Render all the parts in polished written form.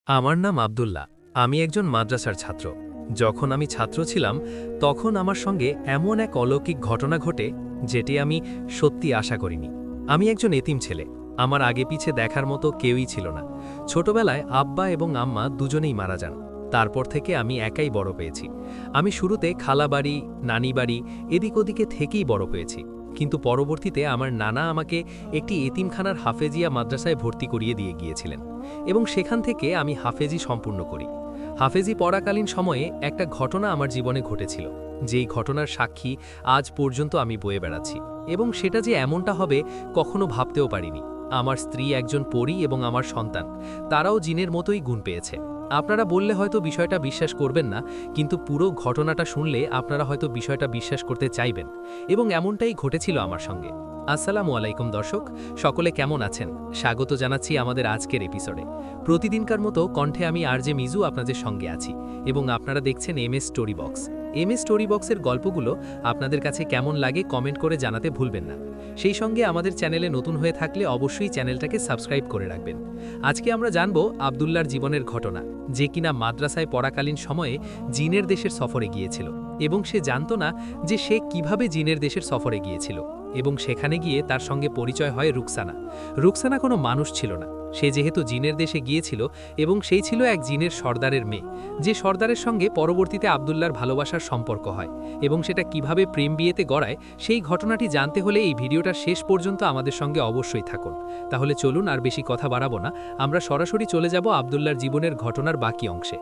আমার নাম আব্দুল্লাহ। আমি একজন মাদ্রাসার ছাত্র। যখন আমি ছাত্র ছিলাম তখন আমার সঙ্গে এমন এক অলৌকিক ঘটনা ঘটে যেটি আমি সত্যি আশা করিনি। আমি একজন এতিম ছেলে। আমার আগে পিছে দেখার মতো কেউই ছিল না। ছোটবেলায় আব্বা এবং আম্মা দুজনেই মারা যান। তারপর থেকে আমি একাই বড় পেয়েছি। আমি শুরুতে খালাবাড়ি, নানি বাড়ি এদিক ওদিকে থেকেই বড় পেয়েছি, কিন্তু পরবর্তীতে আমার নানা আমাকে একটি এতিমখানার হাফেজিয়া মাদ্রাসায় ভর্তি করিয়ে দিয়ে গিয়েছিলেন এবং সেখান থেকে আমি হাফেজি সম্পূর্ণ করি। হাফেজি পড়াকালীন সময়ে একটা ঘটনা আমার জীবনে ঘটেছিল, যেই ঘটনার সাক্ষী আজ পর্যন্ত আমি বয়ে বেড়াচ্ছি, এবং সেটা যে এমনটা হবে কখনো ভাবতেও পারিনি। আমার স্ত্রী একজন পরী এবং আমার সন্তান, তারাও জিনের মতোই গুণ পেয়েছে। আপনারা বললে হয়তো বিষয়টা বিশ্বাস করবেন না, কিন্তু পুরো ঘটনাটা শুনলে আপনারা হয়তো বিষয়টা বিশ্বাস করতে চাইবেন, এবং এমনটাই ঘটেছিল আমার সঙ্গে। আসসালামু আলাইকুম দর্শক, সকলে কেমন আছেন? স্বাগত জানাচ্ছি আমাদের আজকের এপিসোডে। প্রতিদিনকার মতো কণ্ঠে আমি আরজে মিজু আপনাদের সঙ্গে আছি, এবং আপনারা দেখছেন MS story box. MS story বক্সের গল্পগুলো আপনাদের কাছে কেমন লাগে কমেন্ট করে জানাতে ভুলবেন না। সেই সঙ্গে আমাদের চ্যানেলে নতুন হয়ে থাকলে অবশ্যই চ্যানেলটাকে সাবস্ক্রাইব করে রাখবেন। আজকে আমরা জানব আব্দুল্লাহর জীবনের ঘটনা, যে কিনা মাদ্রাসায় পড়াকালীন সময়ে জিনের দেশের সফরে গিয়েছিল, এবং সে জানত না যে সে কিভাবে জিনের দেশের সফরে গিয়েছিল। এবং সেখানে গিয়ে তার সঙ্গে পরিচয় হয় রুকসানা। রুকসানা কোনো মানুষ ছিল না, সে যেহেতু জিনের দেশে গিয়েছিল এবং সেই ছিল এক জিনের সর্দারের মেয়ে, যে সর্দারের সঙ্গে পরবর্তীতে আব্দুল্লাহর ভালোবাসার সম্পর্ক হয়, এবং সেটা কিভাবে প্রেম বিয়েতে গড়ায় সেই ঘটনাটি জানতে হলে এই ভিডিওটা শেষ পর্যন্ত আমাদের সঙ্গে অবশ্যই থাকুন। তাহলে চলুন আর বেশি কথা বাড়াবো না, আমরা সরাসরি চলে যাব আব্দুল্লাহর জীবনের ঘটনার বাকি অংশে।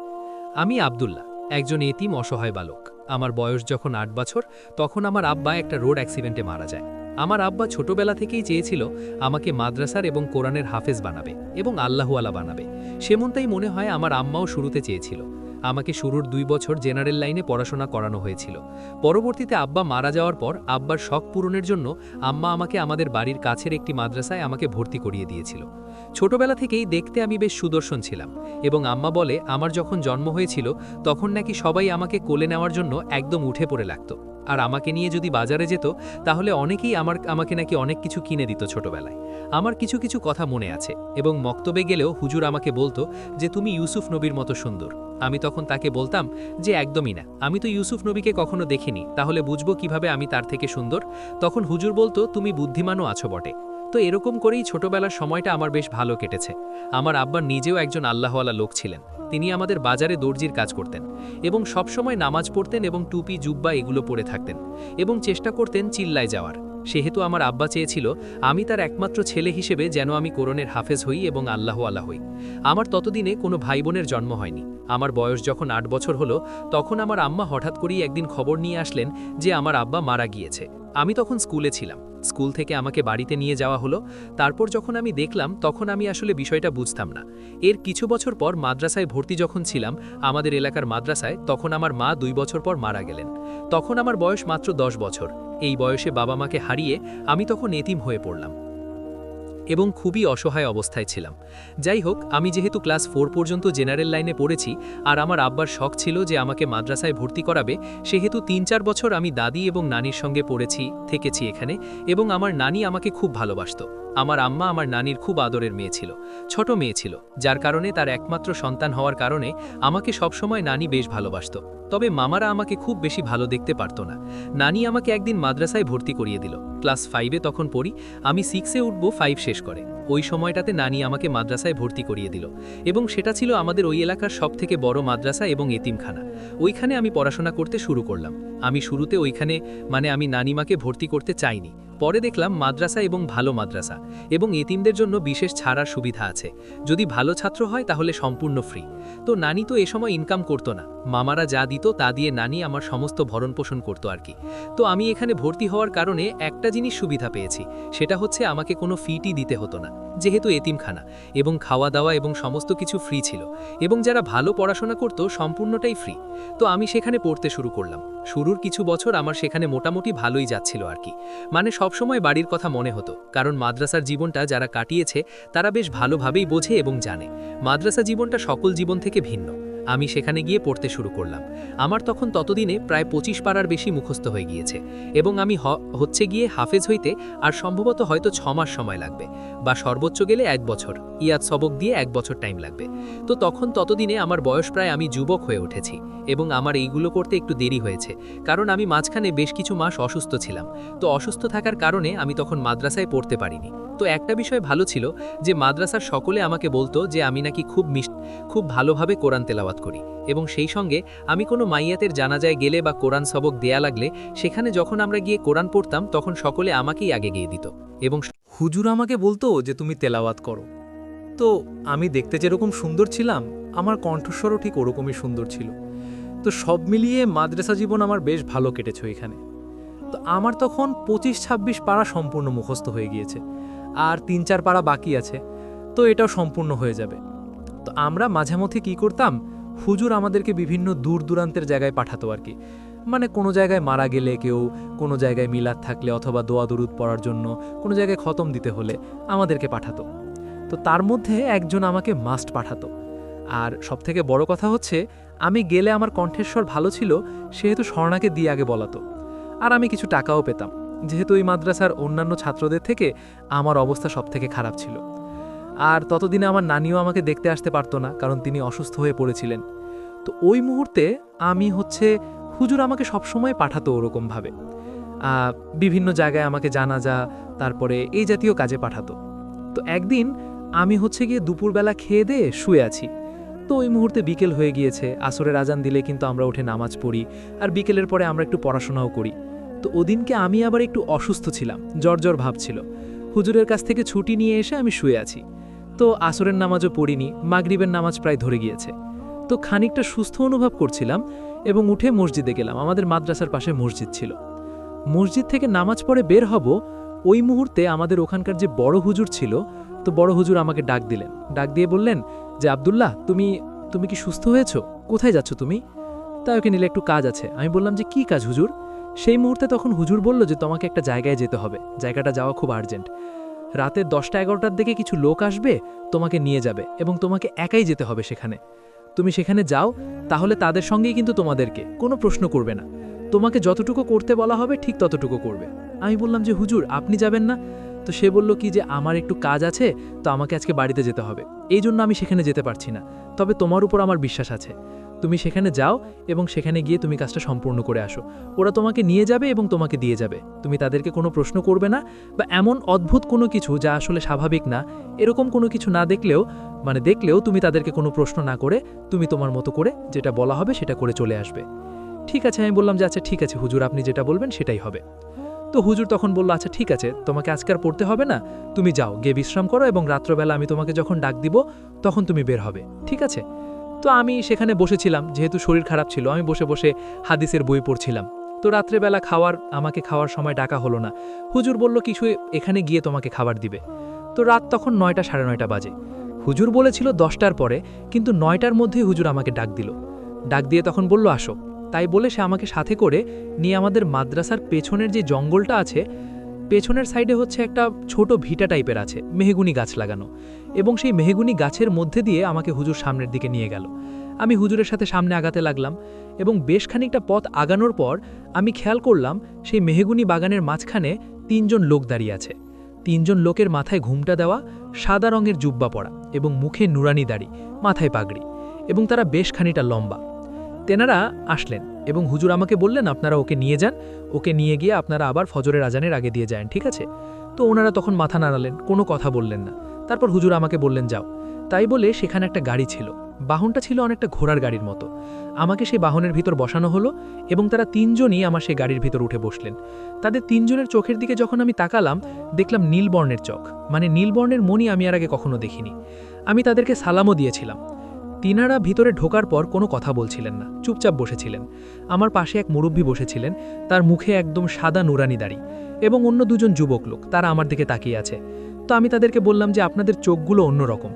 আমি আব্দুল্লাহ, একজন এতিম অসহায় বালক। আমার বয়স যখন 8 বছর, তখন আমার আব্বা একটা রোড অ্যাক্সিডেন্টে মারা যায়। আমার আব্বা ছোটবেলা থেকেই চেয়েছিল আমাকে মাদ্রাসার এবং কোরআনের হাফেজ বানাবে এবং আল্লাহওয়ালা বানাবে। সেমনটাই মনে হয় আমার আম্মাও শুরুতে চেয়েছিল। আমাকে শুরুর 2 বছর জেনারেল লাইনে পড়াশোনা করানো হয়েছিল। পরবর্তীতে আব্বা মারা যাওয়ার পর আব্বার শখ পূরণের জন্য আম্মা আমাকে আমাদের বাড়ির কাছের একটি মাদ্রাসায় আমাকে ভর্তি করিয়ে দিয়েছিল। ছোটবেলা থেকেই দেখতে আমি বেশ সুদর্শন ছিলাম, এবং আম্মা বলে আমার যখন জন্ম হয়েছিল তখন নাকি সবাই আমাকে কোলে নেওয়ার জন্য একদম উঠে পড়ে লাগতো, আর আমাকে নিয়ে যদি বাজারে যেত তাহলে অনেকেই আমাকে নাকি অনেক কিছু কিনে দিত ছোটবেলায়। আমার কিছু কিছু কথা মনে আছে, এবং মক্তবে গেলেও হুজুর আমাকে বলতো যে তুমি ইউসুফ নবীর মতো সুন্দর। আমি তখন তাকে বলতাম যে একদমই না, আমি তো ইউসুফ নবীকে কখনো দেখিনি, তাহলে বুঝবো কিভাবে আমি তার থেকে সুন্দর। তখন হুজুর বলতো তুমি বুদ্ধিমানও আছো বটে। তো এরকম করেই ছোটবেলার সময়টা আমার বেশ ভালো কেটেছে। আমার আব্বা নিজেও একজন আল্লাহওয়ালা লোক ছিলেন। তিনি আমাদের বাজারে দর্জির কাজ করতেন, এবং সবসময় নামাজ পড়তেন এবং টুপি জুব্বা এগুলো পরে থাকতেন, এবং চেষ্টা করতেন চিল্লায় যাওয়ার। সেহেতু আমার আব্বা চেয়েছিল আমি তার একমাত্র ছেলে হিসেবে যেন আমি কোরআনের হাফেজ হই এবং আল্লাহওয়ালা হই। আমার ততদিনে কোনো ভাই বোনের জন্ম হয়নি। আমার বয়স যখন 8 বছর হলো, তখন আমার আম্মা হঠাৎ করেই একদিন খবর নিয়ে আসলেন যে আমার আব্বা মারা গিয়েছে। আমি তখন স্কুলে ছিলাম। স্কুল থেকে আমাকে বাড়িতে নিয়ে যাওয়া হলো। তারপর যখন আমি দেখলাম তখন আমি আসলে বিষয়টা বুঝতাম না। এর কিছু বছর পর মাদ্রাসায় ভর্তি যখন ছিলাম আমাদের এলাকার মাদ্রাসায়, তখন আমার মা 2 বছর পর মারা গেলেন। তখন আমার বয়স মাত্র 10 বছর। এই বয়সে বাবা মাকে হারিয়ে আমি তখন এতিম হয়ে পড়লাম এবং খুবই অসহায় অবস্থায় ছিলাম। যাই হোক, আমি যেহেতু ক্লাস 4 পর্যন্ত জেনারেল লাইনে পড়েছি, আর আমার আব্বার শখ ছিল যে আমাকে মাদ্রাসায় ভর্তি করাবে, সেহেতু 3-4 বছর আমি দাদি এবং নানির সঙ্গে থেকেছি এখানে, এবং আমার নানি আমাকে খুব ভালোবাসতো। আমার আম্মা আমার নানির খুব আদরের মেয়ে ছিল, ছোট মেয়ে ছিল, যার কারণে তার একমাত্র সন্তান হওয়ার কারণে আমাকে সবসময় নানি বেশ ভালোবাসত। তবে মামারা আমাকে খুব বেশি ভালো দেখতে পারত না। নানি আমাকে একদিন মাদ্রাসায় ভর্তি করিয়ে দিল। ক্লাস 5-এ তখন পড়ি, আমি 6-এ উঠব 5 শেষ করে। ওই সময়টাতে নানি আমাকে মাদ্রাসায় ভর্তি করিয়ে দিল, এবং সেটা ছিল আমাদের ওই এলাকার সবথেকে বড় মাদ্রাসা এবং এতিমখানা। ওইখানে আমি পড়াশোনা করতে শুরু করলাম। আমি শুরুতে ওইখানে আমি নানিমাকে ভর্তি করতে চাইনি। পরে দেখলাম মাদ্রাসা এবং ভালো মাদ্রাসা, এবং এতিমদের জন্য বিশেষ ছাড়ার সুবিধা আছে। যদি ভালো ছাত্র হয় তাহলে সম্পূর্ণ ফ্রি। তো নানি তো এ সময় ইনকাম করতো না, মামারা যা দিত তা দিয়ে নানি আমার সমস্ত ভরণ পোষণ করতো আর কি। তো আমি এখানে ভর্তি হওয়ার কারণে একটা জিনিস সুবিধা পেয়েছি, সেটা হচ্ছে আমাকে কোনো ফিটি দিতে হতো না, যেহেতু এতিমখানা, এবং খাওয়া দাওয়া এবং সমস্ত কিছু ফ্রি ছিল, এবং যারা ভালো পড়াশোনা করত সম্পূর্ণটাই ফ্রি। তো আমি সেখানে পড়তে শুরু করলাম। শুরুর কিছু বছর আমার সেখানে মোটামুটি ভালোই যাচ্ছিল আর কি। সবসময় বাড়ির কথা মনে হতো, কারণ মাদ্রাসার জীবনটা যারা কাটিয়েছে তারা বেশ ভালোভাবেই বোঝে এবং জানে মাদ্রাসা জীবনটা সকল জীবন থেকে ভিন্ন। আমি সেখানে গিয়ে পড়তে শুরু করলাম। আমার তখন ততদিনে প্রায় 25 পারার বেশি মুখস্থ হয়ে গিয়েছে এবং আমি হচ্ছে গিয়ে হাফেজ হইতে আর সম্ভবত হয়তো 6 মাস সময় লাগবে, বা সর্বোচ্চ গেলে 1 বছর, ইয়াদ সবক দিয়ে 1 বছর টাইম লাগবে। তো তখন ততদিনে আমার বয়স প্রায়, আমি যুবক হয়ে উঠেছি এবং আমার এইগুলো করতে একটু দেরি হয়েছে, কারণ আমি মাঝখানে বেশ কিছু মাস অসুস্থ ছিলাম। তো অসুস্থ থাকার কারণে আমি তখন মাদ্রাসায় পড়তে পারিনি। তো একটা বিষয় ভালো ছিল যে মাদ্রাসার সকলে আমাকে বলতো যে আমি নাকি খুব ভালোভাবে কোরআন তেলাওয়াত করি, এবং সেই সঙ্গে আমি কোনো মাইয়াতের জানাজায় গেলে বা কোরআন সবক দেয়া লাগলে সেখানে যখন আমরা গিয়ে কোরআন পড়তাম তখন সকলে আমাকেই আগে গিয়ে দিত। এবং হুজুর আমাকে বলতো যে তুমি তেলাওয়াত করো। তো আমি দেখতে যেরকম সুন্দর ছিলাম, আমার কণ্ঠস্বরও ঠিক ওরকমই সুন্দর ছিল। তো সব মিলিয়ে মাদ্রাসা জীবন আমার বেশ ভালো কেটেছে এখানে। তো আমার তখন 25-26 পারা সম্পূর্ণ মুখস্থ হয়ে গিয়েছে, আর 3-4 পারা বাকি আছে, তো এটাও সম্পূর্ণ হয়ে যাবে। তো আমরা মাঝেমধ্যে কি করতাম, হুজুর আমাদেরকে বিভিন্ন দূর দূরান্তের জায়গায় পাঠাতো আর কি। মানে কোনো জায়গায় মারা গেলে কেউ, কোনো জায়গায় মিলাদ থাকলে অথবা দোয়া দরুদ পড়ার জন্য, কোনো জায়গায় খতম দিতে হলে আমাদেরকে পাঠাতো। তো তার মধ্যে একজন আমাকে মাস্ট পাঠাতো। আর সবথেকে বড় কথা হচ্ছে, আমি গেলে আমার কণ্ঠেশ্বর ভালো ছিল সেহেতু স্বর্ণাকে দিয়ে আগে বলাতো, আর আমি কিছু টাকাও পেতাম, যেহেতু এই মাদ্রাসার অন্যান্য ছাত্রদের থেকে আমার অবস্থা সবথেকে খারাপ ছিল। আর ততদিনে আমার নানিও আমাকে দেখতে আসতে পারতো না, কারণ তিনি অসুস্থ হয়ে পড়েছিলেন। তো ওই মুহূর্তে আমি হুজুর আমাকে সবসময় পাঠাতো ওরকমভাবে, বিভিন্ন জায়গায় আমাকে জানাজা, তারপরে এই জাতীয় কাজে পাঠাতো। তো একদিন আমি গিয়ে দুপুরবেলা খেয়ে দিয়ে শুয়ে আছি। তো ওই মুহূর্তে বিকেল হয়ে গিয়েছে, আসরের আজান দিলে কিন্তু আমরা উঠে নামাজ পড়ি, আর বিকেলের পরে আমরা একটু পড়াশোনাও করি। তো ওদিনকে আমি আবার একটু অসুস্থ ছিলাম, জ্বর ভাব ছিল। হুজুরের কাছ থেকে ছুটি নিয়ে এসে আমি শুয়ে আছি। তো আসরের নামাজও পড়িনি, মাগরিবের নামাজ প্রায় ধরে গিয়েছে। তো খানিকটা সুস্থ অনুভব করছিলাম এবং উঠে মসজিদে গেলাম। আমাদের মাদ্রাসার পাশে মসজিদ ছিল। মসজিদ থেকে নামাজ পড়ে বের হব, ওই মুহূর্তে আমাদের ওখানকার যে বড় হুজুর ছিল, তো বড় হুজুর আমাকে ডাক দিলেন। ডাক দিয়ে বললেন যে, আব্দুল্লাহ, তুমি কি সুস্থ হয়েছো? কোথায় যাচ্ছ তুমি? তাই ওকে নিলে একটু কাজ আছে। আমি বললাম যে, কি কাজ হুজুর? সেই মুহূর্তে তখন হুজুর বলল যে, তোমাকে একটা জায়গায় যেতে হবে, জায়গাটা যাওয়া খুব আর্জেন্ট। রাতে 10টা-11টার দিকে কিছু লোক আসবে, তোমাকে নিয়ে যাবে এবং তোমাকে একাই যেতে হবে সেখানে। তুমি সেখানে যাও, তাহলে তাদের সঙ্গেই কিন্তু তোমাদেরকে কোনো প্রশ্ন করবে না, তোমাকে যতটুকু করতে বলা হবে ঠিক ততটুকু করবে। আমি বললাম যে, হুজুর আপনি যাবেন না? তো সে বলল কি যে, আমার একটু কাজ আছে, তো আমাকে আজকে বাড়িতে যেতে হবে, এই জন্য আমি সেখানে যেতে পারছি না। তবে তোমার উপর আমার বিশ্বাস আছে, তুমি সেখানে যাও এবং সেখানে গিয়ে তুমি কাজটা সম্পূর্ণ করে আসো। ওরা তোমাকে নিয়ে যাবে এবং তোমাকে দিয়ে যাবে, তুমি তাদেরকে কোনো প্রশ্ন করবে না, বা এমন অদ্ভুত কোনো কিছু যা আসলে স্বাভাবিক না, এরকম কোনো কিছু না দেখলেও তুমি তাদেরকে কোনো প্রশ্ন না করে তুমি তোমার মতো করে যেটা বলা হবে সেটা করে চলে আসবে। ঠিক আছে, আমি বললাম যে, আচ্ছা ঠিক আছে হুজুর, আপনি যেটা বলবেন সেটাই হবে। তো হুজুর তখন বলল, আচ্ছা ঠিক আছে, তোমাকে আজকে আর পড়তে হবে না, তুমি যাও গিয়ে বিশ্রাম করো এবং রাত্রবেলা আমি তোমাকে যখন ডাক দিব তখন তুমি বের হবে, ঠিক আছে? তো আমি সেখানে বসেছিলাম, যেহেতু শরীর খারাপ ছিল, আমি বসে বসে হাদিসের বই পড়ছিলাম। তো রাত্রেবেলা আমাকে খাওয়ার সময় ডাকা হলো না। হুজুর বলল কিছু এখানে গিয়ে তোমাকে খাবার দিবে। তো রাত তখন 9টা, 9:30 বাজে। হুজুর বলেছিল 10টার পরে, কিন্তু 9টার মধ্যেই হুজুর আমাকে ডাক দিল। ডাক দিয়ে তখন বলল, আসো। তাই বলে সে আমাকে সাথে করে নিয়ে আমাদের মাদ্রাসার পেছনের যে জঙ্গলটা আছে, পেছনের সাইডে একটা ছোট ভিটা টাইপের আছে, মেহগুনি গাছ লাগানো, এবং সেই মেহগুনি গাছের মধ্যে দিয়ে আমাকে হুজুর সামনের দিকে নিয়ে গেল। আমি হুজুরের সাথে সামনে আগাতে লাগলাম এবং বেশ খানিকটা পথ আগানোর পর আমি খেয়াল করলাম সেই মেহগুনি বাগানের মাঝখানে 3জন লোক দাঁড়িয়ে আছে। 3জন লোকের মাথায় ঘুমটা দেওয়া, সাদা রঙের জুব্বা পরা এবং মুখে নুরানি দাড়ি, মাথায় পাগড়ি, এবং তারা বেশ খানিকটা লম্বা। তেনারা আসলেন এবং হুজুর আমাকে বললেন, আপনারা ওকে নিয়ে যান, ওকে নিয়ে গিয়ে আপনারা আবার ফজরের আজানের আগে দিয়ে যান, ঠিক আছে? তো ওনারা তখন মাথা নাড়ালেন, কোনো কথা বললেন না। তারপর হুজুর আমাকে বললেন, যাও। তাই বলে সেখানে একটা গাড়ি ছিল, বাহনটা ছিল অনেকটা ঘোড়ার গাড়ির মতো। আমাকে সেই বাহনের ভিতর বসানো হলো এবং তারা 3জনই আমার সেই গাড়ির ভিতর উঠে বসলেন। তাদের 3জনের চোখের দিকে যখন আমি তাকালাম, দেখলাম নীলবর্ণের চোখ, মানে নীলবর্ণের মণি আমি আর আগে কখনো দেখিনি। আমি তাদেরকে সালামও দিয়েছিলাম। তিনারা ভিতরে ঢোকার পর কোনো কথা বলছিলেন না, চুপচাপ বসেছিলেন। আমার পাশে এক মুরব্বী বসেছিলেন, তার মুখে একদম সাদা নুরানি দাড়ি, এবং অন্য 2জন যুবক লোক, তারা আমার দিকে তাকিয়ে আছে। তো আমি তাদেরকে বললাম যে, আপনাদের চোখগুলো অন্যরকম।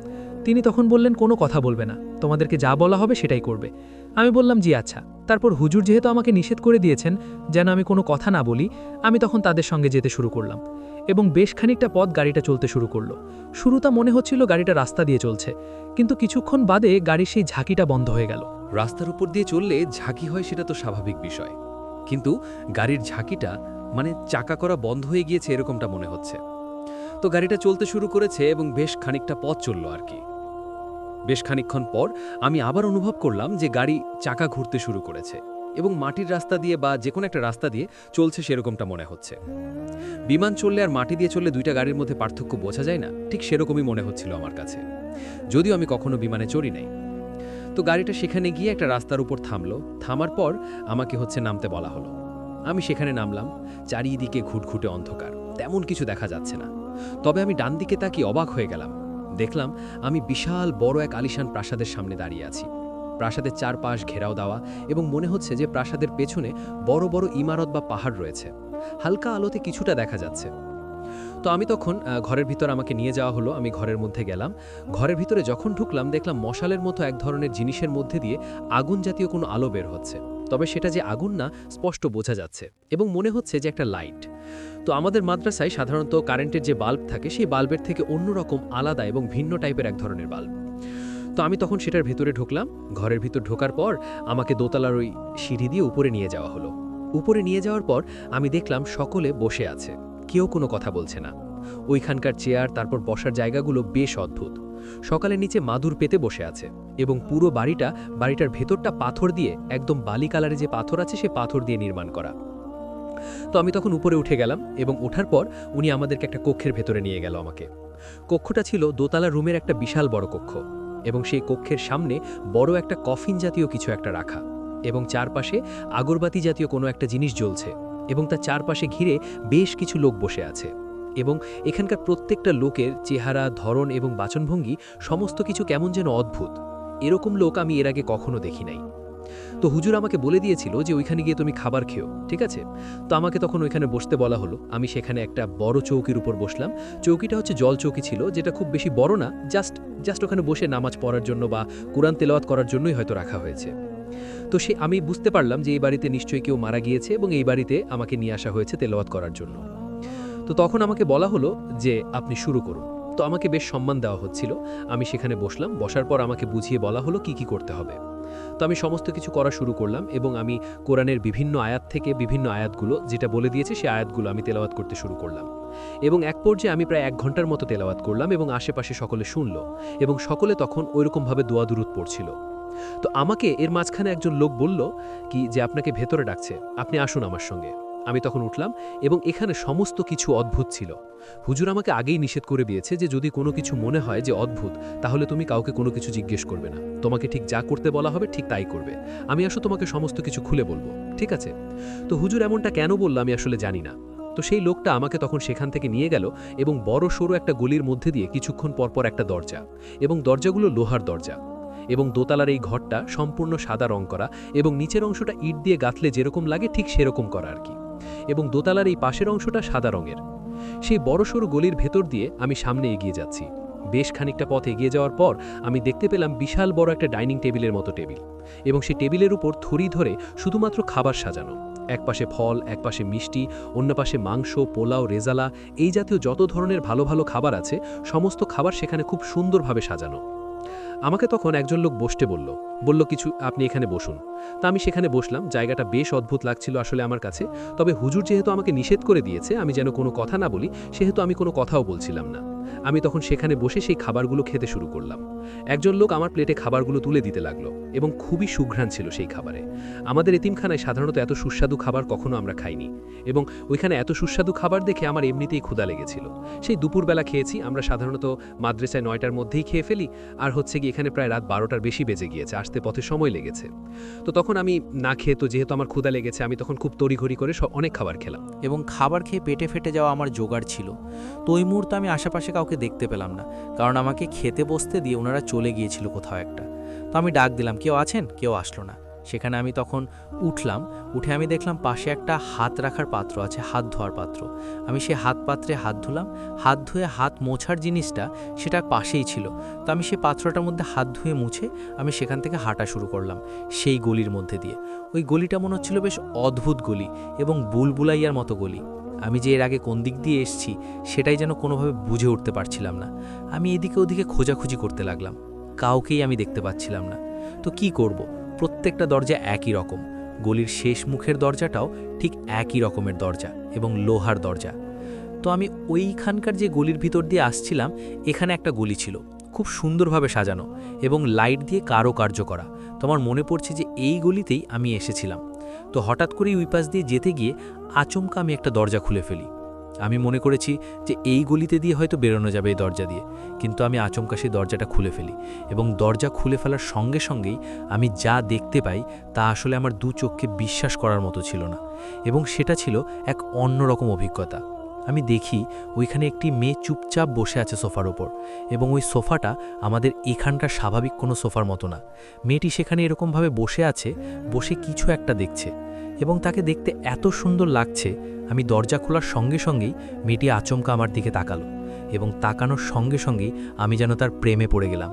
তিনি তখন বললেন, কোনো কথা বলবে না, তোমাদেরকে যা বলা হবে সেটাই করবে। আমি বললাম, জি আচ্ছা। তারপর হুজুর যেহেতু আমাকে নিষেধ করে দিয়েছেন যেন আমি কোনো কথা না বলি, আমি তখন তাদের সঙ্গে যেতে শুরু করলাম এবং বেশ খানিকটা পথ গাড়িটা চলতে শুরু করলো। শুরুটা মনে হচ্ছিল গাড়িটা রাস্তা দিয়ে চলছে, কিন্তু কিছুক্ষণ বাদে গাড়ির সেই ঝাঁকিটা বন্ধ হয়ে গেল। রাস্তার উপর দিয়ে চললে ঝাঁকি হয় সেটা তো স্বাভাবিক বিষয়, কিন্তু গাড়ির ঝাঁকিটা মানে চাকা করা বন্ধ হয়ে গিয়েছে এরকমটা মনে হচ্ছে। তো গাড়িটা চলতে শুরু করেছে এবং বেশ খানিকটা পথ চলল আর কি। বেশ খানিকক্ষণ পর আমি আবার অনুভব করলাম যে গাড়ি চাকা ঘুরতে শুরু করেছে এবং মাটির রাস্তা দিয়ে বা যে কোনো একটা রাস্তা দিয়ে চলছে সেরকমটা মনে হচ্ছে। বিমান চললে আর মাটি দিয়ে চললে দুইটা গাড়ির মধ্যে পার্থক্য বোঝা যায় না, ঠিক সেরকমই মনে হচ্ছিল আমার কাছে, যদিও আমি কখনো বিমানে চড়ি নাই। তো গাড়িটা সেখানে গিয়ে একটা রাস্তার উপর থামলো। থামার পর আমাকে নামতে বলা হলো। আমি সেখানে নামলাম। চারিদিকে ঘুটঘুটে অন্ধকার, তেমন কিছু দেখা যাচ্ছে না। তবে আমি ডান দিকে তাকিয়ে অবাক হয়ে গেলাম। দেখলাম আমি বিশাল বড় এক আলিশান প্রাসাদের সামনে দাঁড়িয়ে আছি। প্রাসাদের চারপাশ ঘেরাও দেওয়া এবং মনে হচ্ছে যে প্রাসাদের পেছনে বড় বড় ইমারত বা পাহাড় রয়েছে। হালকা আলোতে কিছুটা দেখা যাচ্ছে। তো আমি তখন ঘরের ভিতর আমাকে নিয়ে যাওয়া হলো। আমি ঘরের মধ্যে গেলাম। ঘরের ভিতরে যখন ঢুকলাম দেখলাম মশালের মতো এক ধরনের জিনিসের মধ্যে দিয়ে আগুন জাতীয় কোনো আলো বের হচ্ছে। তবে সেটা যে আগুন না স্পষ্ট বোঝা যাচ্ছে এবং মনে হচ্ছে যে একটা লাইট। তো আমাদের মাদ্রাসায় সাধারণত কারেন্টের যে বাল্ব থাকে সেই বাল্বের থেকে অন্যরকম আলাদা এবং ভিন্ন টাইপের এক ধরনের বাল্ব। তো আমি তখন সেটার ভেতরে ঢুকলাম। ঘরের ভিতর ঢোকার পর আমাকে দোতলার ওই সিঁড়ি দিয়ে উপরে নিয়ে যাওয়া হলো। উপরে নিয়ে যাওয়ার পর আমি দেখলাম সকলে বসে আছে, কেউ কোনো কথা বলছে না। ওইখানকার চেয়ার তারপর বসার জায়গাগুলো বেশ অদ্ভুত। সকালের নিচে মাদুর পেতে বসে আছে এবং পুরো বাড়িটার ভেতরটা পাথর দিয়ে, একদম বালি কালারে যে পাথর আছে সে পাথর দিয়ে নির্মাণ করা। তো আমি তখন উপরে উঠে গেলাম এবং ওঠার পর উনি আমাদেরকে একটা কক্ষের ভেতরে নিয়ে গেল আমাকে। কক্ষটা ছিল দোতলা রুমের একটা বিশাল বড় কক্ষ এবং সেই কক্ষের সামনে বড় একটা কফিন জাতীয় কিছু একটা রাখা এবং চারপাশে আগরবাতি জাতীয় কোনো একটা জিনিস জ্বলছে এবং তার চারপাশে ঘিরে বেশ কিছু লোক বসে আছে এবং এখানকার প্রত্যেকটা লোকের চেহারা, ধরন এবং বাচনভঙ্গি সমস্ত কিছু কেমন যেন অদ্ভুত। এরকম লোক আমি এর আগে কখনো দেখি নাই। তো হুজুর আমাকে বলে দিয়েছিল যে ওইখানে গিয়ে তুমি খাবার খেও, ঠিক আছে? তো আমাকে তখন ওইখানে বসতে বলা হলো। আমি সেখানে একটা বড় চৌকির উপর বসলাম। চৌকিটা জল চৌকি ছিল, যেটা খুব বেশি বড় না, জাস্ট ওখানে বসে নামাজ পড়ার জন্য বা কোরআন তেলাওয়াত করার জন্যই হয়তো রাখা হয়েছে। তো আমি বুঝতে পারলাম যে এই বাড়িতে নিশ্চয়ই কেউ মারা গিয়েছে এবং এই বাড়িতে আমাকে নিয়ে আসা হয়েছে তেলাওয়াত করার জন্য। তো তখন আমাকে বলা হলো যে আপনি শুরু করুন। তো আমাকে বেশ সম্মান দেওয়া হচ্ছিল। আমি সেখানে বসলাম। বসার পর আমাকে বুঝিয়ে বলা হলো কি কি করতে হবে। তো আমি সমস্ত কিছু করা শুরু করলাম এবং আমি কোরআনের বিভিন্ন আয়াত থেকে বিভিন্ন আয়াতগুলো যেটা বলে দিয়েছে সেই আয়াতগুলো আমি তেলাওয়াত করতে শুরু করলাম এবং এক পর্যায়ে আমি প্রায় 1 ঘন্টার মতো তেলাওয়াত করলাম এবং আশেপাশে সকলে শুনল এবং সকলে তখন ওইরকমভাবে দোয়া দুরূদ পড়ছিল। তো আমাকে এর মাঝখানে একজন লোক বলল কি যে আপনাকে ভেতরে ডাকছে, আপনি আসুন আমার সঙ্গে। আমি তখন উঠলাম এবং এখানে সমস্ত কিছু অদ্ভুত ছিল। হুজুর আমাকে আগেই নিষেধ করে দিয়েছে যে যদি কোনো কিছু মনে হয় যে অদ্ভুত, তাহলে তুমি কাউকে কোনো কিছু জিজ্ঞেস করবে না, তোমাকে ঠিক যা করতে বলা হবে ঠিক তাই করবে। আমি তোমাকে সমস্ত কিছু খুলে বলবো, ঠিক আছে? তো হুজুর এমনটা কেন বলল আমি আসলে জানি না। তো সেই লোকটা আমাকে তখন সেখান থেকে নিয়ে গেল এবং বড় সড়ো একটা গলির মধ্যে দিয়ে কিছুক্ষণ পরপর একটা দরজা এবং দরজাগুলো লোহার দরজা এবং দোতলার এই ঘরটা সম্পূর্ণ সাদা রং করা এবং নিচের অংশটা ইট দিয়ে গাঁথলে যেরকম লাগে ঠিক সেরকম করা আর কি, এবং দোতলার এই পাশের অংশটা সাদা রঙের। সেই বড়সড় গলির ভেতর দিয়ে আমি সামনে এগিয়ে যাচ্ছি। বেশ খানিকটা পথ এগিয়ে যাওয়ার পর আমি দেখতে পেলাম বিশাল বড় একটা ডাইনিং টেবিলের মতো টেবিল এবং সেই টেবিলের উপর থরি ধরে শুধুমাত্র খাবার সাজানো। এক পাশে ফল, এক পাশে মিষ্টি, অন্য পাশে মাংস, পোলাও, রেজালা, এই জাতীয় যত ধরনের ভালো ভালো খাবার আছে সমস্ত খাবার সেখানে খুব সুন্দরভাবে সাজানো। আমাকে তখন একজন লোক বসতে বলল কিছু আপনি এখানে বসুন। তা আমি সেখানে বসলাম। জায়গাটা বেশ অদ্ভুত লাগছিল আসলে আমার কাছে। তবে হুজুর যেহেতু আমাকে নিষেধ করে দিয়েছে আমি যেন কোনো কথা না বলি, সেহেতু আমি কোনো কথাও বলছিলাম না। আমি তখন সেখানে বসে সেই খাবারগুলো খেতে শুরু করলাম। একজন লোক আমার প্লেটে খাবারগুলো তুলে দিতে লাগলো এবং খুবই সুঘ্রাণ ছিল সেই খাবারে। আমাদের এতিমখানায় সাধারণত এত সুস্বাদু খাবার কখনো আমরা খাইনি এবং ওইখানে এত সুস্বাদু খাবার দেখে আমার এমনিতেই ক্ষুধা লেগেছিল। সেই দুপুরবেলা খেয়েছি। আমরা সাধারণত মাদ্রাসায় 9টার মধ্যেই খেয়ে ফেলি, আর কি এখানে প্রায় রাত 12টার বেশি বেজে গিয়েছে, আসতে পথে সময় লেগেছে। তো তখন আমি না খেয়ে, তো যেহেতু আমার ক্ষুধা লেগেছে আমি তখন খুব তড়িঘড়ি করে অনেক খাবার খেলাম এবং খাবার খেয়ে পেটে ফেটে যাওয়া আমার জোগাড় ছিল। তো ওই মুহূর্তে আমি আশেপাশে কাউকে দেখতে পেলাম না, কারণ আমাকে খেতে বসতে দিয়ে ওনারা চলে গিয়েছিল কোথাও একটা। তো আমি ডাক দিলাম, কেউ আছেন? কেউ আসলো না। সেখানে আমি তখন উঠলাম। উঠে আমি দেখলাম পাশে একটা হাত রাখার পাত্র আছে, হাত ধোয়ার পাত্র। আমি সেই পাত্রে হাত ধুলাম। হাত ধুয়ে হাত মোছার জিনিসটা সেটা পাশেই ছিল। তো আমি সেই পাত্রটার মধ্যে হাত ধুয়ে মুছে আমি সেখান থেকে হাঁটা শুরু করলাম সেই গলির মধ্যে দিয়ে। ওই গলিটা মনে হচ্ছিল বেশ অদ্ভুত গলি এবং বুলবুলাইয়ার মতো গলি। আমি যে এর আগে কোন দিক দিয়ে এসেছি সেটাই যেন কোনোভাবে বুঝে উঠতে পারছিলাম না। আমি এদিকে ওদিকে খোঁজাখুঁজি করতে লাগলাম, কাউকেই আমি দেখতে পাচ্ছিলাম না। তো কি করব? প্রত্যেকটা দরজা একই রকম। গলির শেষ মুখের দরজাটাও ঠিক একই রকমের দরজা এবং লোহার দরজা। তো আমি ওইখানকার যে গলির ভিতর দিয়ে আসছিলাম, এখানে একটা গলি ছিল খুব সুন্দরভাবে সাজানো এবং লাইট দিয়ে কারুকার্য করা। তো আমার মনে পড়ছে যে এই গলিতেই আমি এসেছিলাম। তো হঠাৎ করেই ওই পাশ দিয়ে যেতে গিয়ে আচমকা আমি একটা দরজা খুলে ফেলি। আমি মনে করেছি যে এই গলিতে দিয়ে হয়তো বেরোনো যাবে এই দরজা দিয়ে, কিন্তু আমি আচমকা সেই দরজাটা খুলে ফেলি এবং দরজা খুলে ফেলার সঙ্গে সঙ্গেই আমি যা দেখতে পাই তা আসলে আমার দু চোখকে বিশ্বাস করার মতো ছিল না, এবং সেটা ছিল এক অন্যরকম অভিজ্ঞতা। আমি দেখি ওইখানে একটি মেয়ে চুপচাপ বসে আছে সোফার ওপর, এবং ওই সোফাটা আমাদের এখানকার স্বাভাবিক কোনো সোফার মতো না। মেয়েটি সেখানে এরকমভাবে বসে আছে, বসে কিছু একটা দেখছে, এবং তাকে দেখতে এত সুন্দর লাগছে। আমি দরজা খোলার সঙ্গে সঙ্গেই মেয়েটি আচমকা আমার দিকে তাকালো, এবং তাকানোর সঙ্গে সঙ্গেই আমি যেন তার প্রেমে পড়ে গেলাম,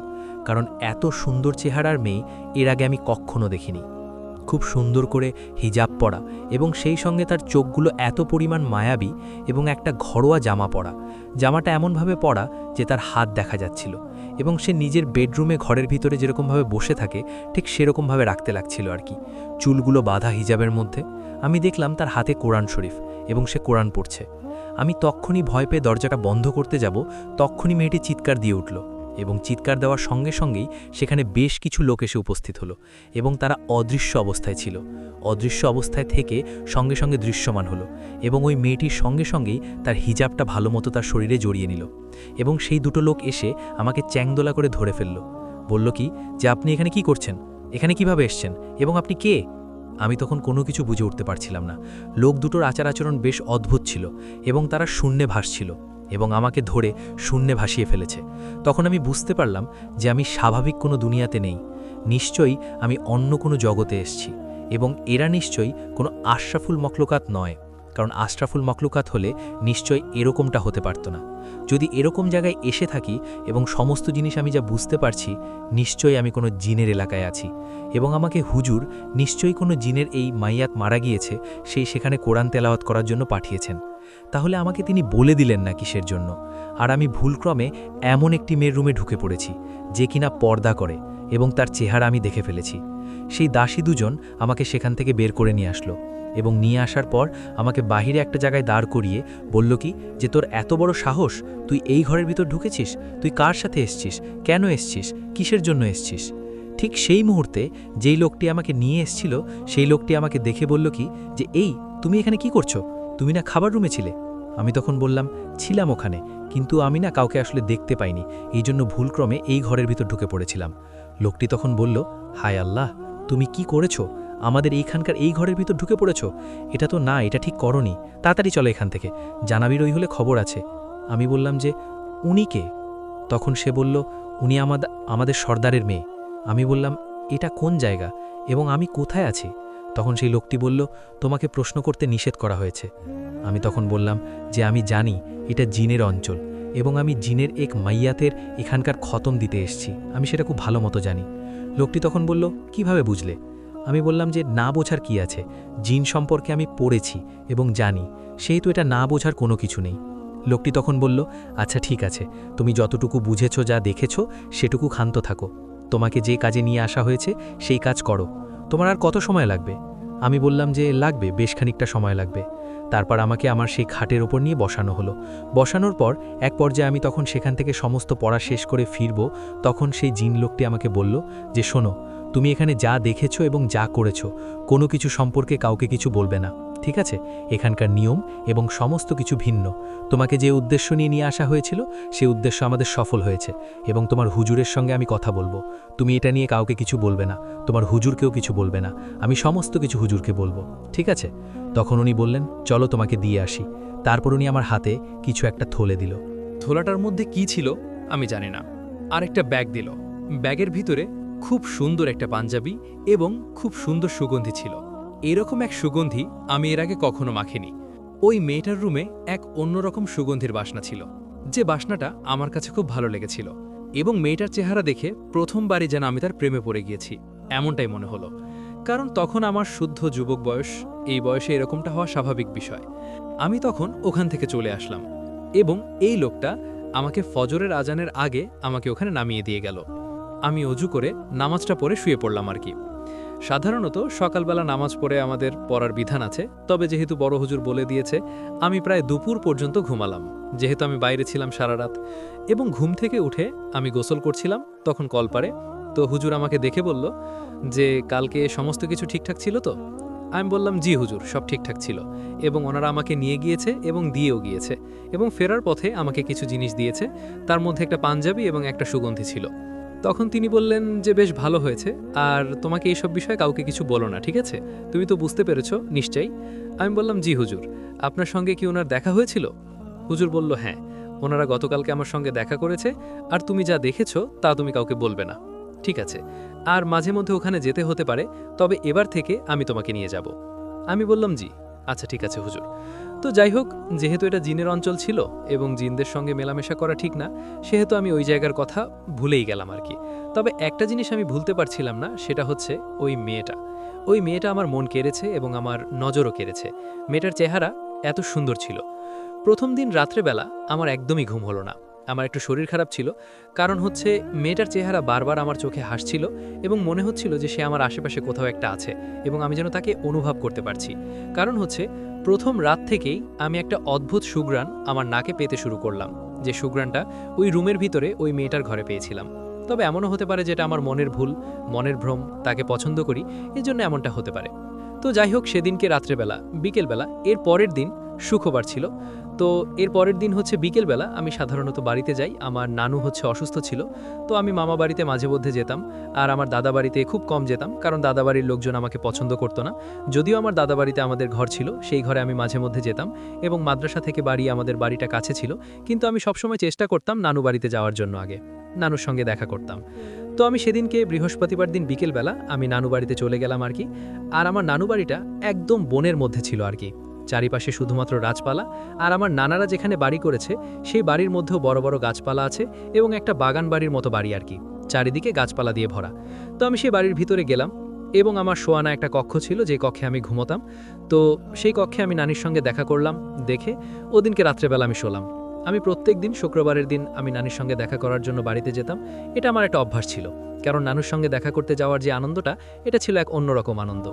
কারণ এত সুন্দর চেহারার মেয়ে এর আগে আমি কখনো দেখিনি। খুব সুন্দর করে হিজাব পরা, এবং সেই সঙ্গে তার চোখগুলো এত পরিমাণ মায়াবী, এবং একটা ঘরোয়া জামা পরা। জামাটা এমনভাবে পরা যে তার হাত দেখা যাচ্ছিল, এবং সে নিজের বেডরুমে ঘরের ভিতরে যেরকমভাবে বসে থাকে ঠিক সেরকমভাবে রাখতে লাগছিল আর কি, চুলগুলো বাঁধা হিজাবের মধ্যে। আমি দেখলাম তার হাতে কোরআন শরীফ, এবং সে কোরআন পড়ছে। আমি তক্ষুনি ভয় পেয়ে দরজাটা বন্ধ করতে যাব, তক্ষুনি মেয়েটি চিৎকার দিয়ে উঠল, এবং চিৎকার দেওয়ার সঙ্গে সঙ্গেই সেখানে বেশ কিছু লোক এসে উপস্থিত হলো, এবং তারা অদৃশ্য অবস্থায় ছিল। অদৃশ্য অবস্থায় থেকে সঙ্গে সঙ্গে দৃশ্যমান হলো, এবং ওই মেয়েটির সঙ্গে সঙ্গেই তার হিজাবটা ভালো মতো তার শরীরে জড়িয়ে নিল, এবং সেই দুটো লোক এসে আমাকে চ্যাংদোলা করে ধরে ফেলল। বলল কি যে আপনি এখানে কি করছেন, এখানে কিভাবে এসছেন, এবং আপনি কে? আমি তখন কোনো কিছু বুঝে উঠতে পারছিলাম না। লোক দুটোর আচার আচরণ বেশ অদ্ভুত ছিল, এবং তারা শূন্যে ভাসছিল, এবং আমাকে ধরে শূন্যে ভাসিয়ে ফেলেছে। তখন আমি বুঝতে পারলাম যে আমি স্বাভাবিক কোনো দুনিয়াতে নেই, নিশ্চয়ই আমি অন্য কোনো জগতে এসেছি, এবং এরা নিশ্চয়ই কোনো আশরাফুল মখলুকাত নয়, কারণ আশরাফুল মখলুকাত হলে নিশ্চয়ই এরকমটা হতে পারত না। যদি এরকম জায়গায় এসে থাকি এবং সমস্ত জিনিস আমি যা বুঝতে পারছি, নিশ্চয়ই আমি কোনো জিনের এলাকায় আছি, এবং আমাকে হুজুর নিশ্চয়ই কোনো জিনের এই মাইয়াত মারা গিয়েছে সেই সেখানে কোরআন তেলাওয়াত করার জন্য পাঠিয়েছেন। তাহলে আমাকে তিনি বলে দিলেন না কিসের জন্য? আর আমি ভুলক্রমে এমন একটি মেয়ের রুমে ঢুকে পড়েছি যে কিনা পর্দা করে, এবং তার চেহারা আমি দেখে ফেলেছি। সেই দাসী দুজন আমাকে সেখান থেকে বের করে নিয়ে আসলো, এবং নিয়ে আসার পর আমাকে বাহিরে একটা জায়গায় দাঁড় করিয়ে বলল কি যে তোর এত বড় সাহস, তুই এই ঘরের ভিতর ঢুকেছিস? তুই কার সাথে এসছিস, কেন এসছিস, কিসের জন্য এসছিস? ঠিক সেই মুহূর্তে যেই লোকটি আমাকে নিয়ে এসছিল, সেই লোকটি আমাকে দেখে বলল কি যে এই তুমি এখানে কি করছো, তুমি না খাবার রুমে ছিলে? আমি তখন বললাম ছিলাম ওখানে, কিন্তু আমি না কাউকে আসলে দেখতে পাইনি, এই জন্য ভুলক্রমে এই ঘরের ভিতর ঢুকে পড়েছিলাম। লোকটি তখন বলল, হায় আল্লাহ, তুমি কি করেছো? আমাদের এইখানকার এই ঘরের ভিতর ঢুকে পড়েছো? এটা তো না, এটা ঠিক করনি, তাড়াতাড়ি চলো এখান থেকে, জানাবির ওই হলে খবর আছে। আমি বললাম যে উনি কে? তখন সে বলল, উনি আমাদের সর্দারের মেয়ে। আমি বললাম, এটা কোন জায়গা এবং আমি কোথায় আছি? তখন সেই লোকটি বলল, তোমাকে প্রশ্ন করতে নিষেধ করা হয়েছে। আমি তখন বললাম যে আমি জানি এটা জিনের অঞ্চল, এবং আমি জিনের এক মাইয়াতের এখানকার খতম দিতে এসেছি, আমি সেটা খুব ভালো মতো জানি। লোকটি তখন বলল, কিভাবে বুঝলে? আমি বললাম যে না বোঝার কি আছে, জিন সম্পর্কে আমি পড়েছি এবং জানি, সেহেতু এটা না বোঝার কোনো কিছু নেই। লোকটি তখন বলল, আচ্ছা ঠিক আছে, তুমি যতটুকু বুঝেছো, যা দেখেছো সেটুকু ক্ষান্ত থাকো, তোমাকে যে কাজে নিয়ে আসা হয়েছে সেই কাজ করো, তোমার আর কত সময় লাগবে? আমি বললাম যে লাগবে, বেশ খানিকটা সময় লাগবে। তারপর আমাকে আমার সেই খাটের ওপর নিয়ে বসানো হলো। বসানোর পর এক পর্যায়ে আমি তখন সেখান থেকে সমস্ত পড়া শেষ করে ফিরব, তখন সেই জিন লোকটি আমাকে বলল যে শোনো, তুমি এখানে যা দেখেছো এবং যা করেছো কোনো কিছু সম্পর্কে কাউকে কিছু বলবে না, ঠিক আছে? এখানকার নিয়ম এবং সমস্ত কিছু ভিন্ন। তোমাকে যে উদ্দেশ্য নিয়ে আসা হয়েছিল সেই উদ্দেশ্য আমাদের সফল হয়েছে, এবং তোমার হুজুরের সঙ্গে আমি কথা বলবো, তুমি এটা নিয়ে কাউকে কিছু বলবে না, তোমার হুজুরকেও কিছু বলবে না, আমি সমস্ত কিছু হুজুরকে বলবো, ঠিক আছে? তখন উনি বললেন, চলো তোমাকে দিয়ে আসি। তারপর উনি আমার হাতে কিছু একটা থলে দিল। থোলাটার মধ্যে কি ছিল আমি জানি না, আর একটা ব্যাগ দিল। ব্যাগের ভিতরে খুব সুন্দর একটা পাঞ্জাবি এবং খুব সুন্দর সুগন্ধি ছিল। এরকম এক সুগন্ধি আমি এর আগে কখনো মাখিনি। ওই মেয়েটার রুমে এক অন্যরকম সুগন্ধির বাসনা ছিল, যে বাসনাটা আমার কাছে খুব ভালো লেগেছিল, এবং মেয়েটার চেহারা দেখে প্রথমবারই যেন আমি তার প্রেমে পড়ে গিয়েছি এমনটাই মনে হলো। কারণ তখন আমার শুদ্ধ যুবক বয়স, এই বয়সে এরকমটা হওয়া স্বাভাবিক বিষয়। আমি তখন ওখান থেকে চলে আসলাম, এবং এই লোকটা আমাকে ফজরের আজানের আগে আমাকে ওখানে নামিয়ে দিয়ে গেল। আমি অজু করে নামাজটা পড়ে শুয়ে পড়লাম আর কি। সাধারণত সকালবেলা নামাজ পড়ে আমাদের পড়ার বিধান আছে, তবে যেহেতু বড় হুজুর বলে দিয়েছে, আমি প্রায় দুপুর পর্যন্ত ঘুমালাম, যেহেতু আমি বাইরে ছিলাম সারা রাত। এবং ঘুম থেকে উঠে আমি গোসল করছিলাম, তখন কল পারে। তো হুজুর আমাকে দেখে বলল যে কালকে সমস্ত কিছু ঠিকঠাক ছিল তো? আমি বললাম জি হুজুর, সব ঠিকঠাক ছিল। এবং ওনারা আমাকে নিয়ে গিয়েছে এবং দিয়েও গিয়েছে, এবং ফেরার পথে আমাকে কিছু জিনিস দিয়েছে, তার মধ্যে একটা পাঞ্জাবি এবং একটা সুগন্ধি ছিল। তখন তিনি বললেন যে বেশ ভালো হয়েছে, আর তোমাকে এইসব বিষয়ে কাউকে কিছু বলো না, ঠিক আছে? তুমি তো বুঝতে পেরেছো নিশ্চয়ই? আমি বললাম জি হুজুর। আপনার সঙ্গে কি ওনার দেখা হয়েছিল? হুজুর বলল হ্যাঁ, ওনারা গতকালকে আমার সঙ্গে দেখা করেছে, আর তুমি যা দেখেছো তা তুমি কাউকে বলবে না, ঠিক আছে? আর মাঝে মধ্যে ওখানে যেতে হতে পারে, তবে এবার থেকে আমি তোমাকে নিয়ে যাব। আমি বললাম জি, আচ্ছা ঠিক আছে হুজুর। তো যাই হোক, যেহেতু এটা জিনের অঞ্চল ছিল এবং জিনদের সঙ্গে মেলামেশা করা ঠিক না, সেহেতু আমি ওই জায়গার কথা ভুলেই গেলাম আর কি। তবে একটা জিনিস আমি ভুলতে পারছিলাম না, সেটা হচ্ছে ওই মেয়েটা। ওই মেয়েটা আমার মন কেড়েছে এবং আমার নজরও কেড়েছে। মেয়েটার চেহারা এত সুন্দর ছিল। প্রথম দিন রাত্রেবেলা আমার একদমই ঘুম হলো না, আমার একটু শরীর খারাপ ছিল। কারণ হচ্ছে মেয়েটার চেহারা বারবার আমার চোখে হাসছিল এবং মনে হচ্ছিল যে সে আমার আশেপাশে কোথাও একটা আছে, এবং আমি যেন তাকে অনুভব করতে পারছি। কারণ হচ্ছে প্রথম রাত থেকেই আমি একটা অদ্ভুত সুঘ্রাণ আমার নাকে পেতে শুরু করলাম, যে সুঘ্রাণটা ওই রুমের ভিতরে ওই মেয়েটার ঘরে পেয়েছিলাম। তবে এমনও হতে পারে যেটা আমার মনের ভুল, মনের ভ্রম, তাকে পছন্দ করি, এজন্য এমনটা হতে পারে। তো যাই হোক, সেদিনকে রাত্রেবেলা বিকেলবেলা, এর পরের দিন শুক্রবার ছিল। তো এর পরের দিন হচ্ছে বিকেলবেলা আমি সাধারণত বাড়িতে যাই, আমার নানু হচ্ছে অসুস্থ ছিল। তো আমি মামা বাড়িতে মাঝে মধ্যে যেতাম, আর আমার দাদা বাড়িতে খুব কম যেতাম, কারণ দাদা বাড়ির লোকজন আমাকে পছন্দ করতো না। যদিও আমার দাদা বাড়িতে আমাদের ঘর ছিল, সেই ঘরে আমি মাঝে মধ্যে যেতাম, এবং মাদ্রাসা থেকে বাড়ি আমাদের বাড়িটা কাছে ছিল। কিন্তু আমি সবসময় চেষ্টা করতাম নানু বাড়িতে যাওয়ার জন্য, আগে নানুর সঙ্গে দেখা করতাম। তো আমি সেদিনকে বৃহস্পতিবার দিন বিকেলবেলা আমি নানু বাড়িতে চলে গেলাম আর কি। আর আমার নানু বাড়িটা একদম বনের মধ্যে ছিল আর কি, চারিপাশে শুধুমাত্র গাছপালা। আর আমার নানারা যেখানে বাড়ি করেছে সেই বাড়ির মধ্যেও বড় বড় গাছপালা আছে, এবং একটা বাগান বাড়ির মতো বাড়ি আর কি, চারিদিকে গাছপালা দিয়ে ভরা। তো আমি সেই বাড়ির ভিতরে গেলাম, এবং আমার শোয়ানা একটা কক্ষ ছিল, যে কক্ষে আমি ঘুমোতাম। তো সেই কক্ষে আমি নানির সঙ্গে দেখা করলাম, দেখে ওদিনকে রাত্রেবেলা আমি শোলাম। আমি প্রত্যেক দিন শুক্রবারের দিন আমি নানির সঙ্গে দেখা করার জন্য বাড়িতে যেতাম। এটা আমার একটা অভ্যাস ছিল, কারণ নানুর সঙ্গে দেখা করতে যাওয়ার যে আনন্দটা, এটা ছিল এক অন্যরকম আনন্দ।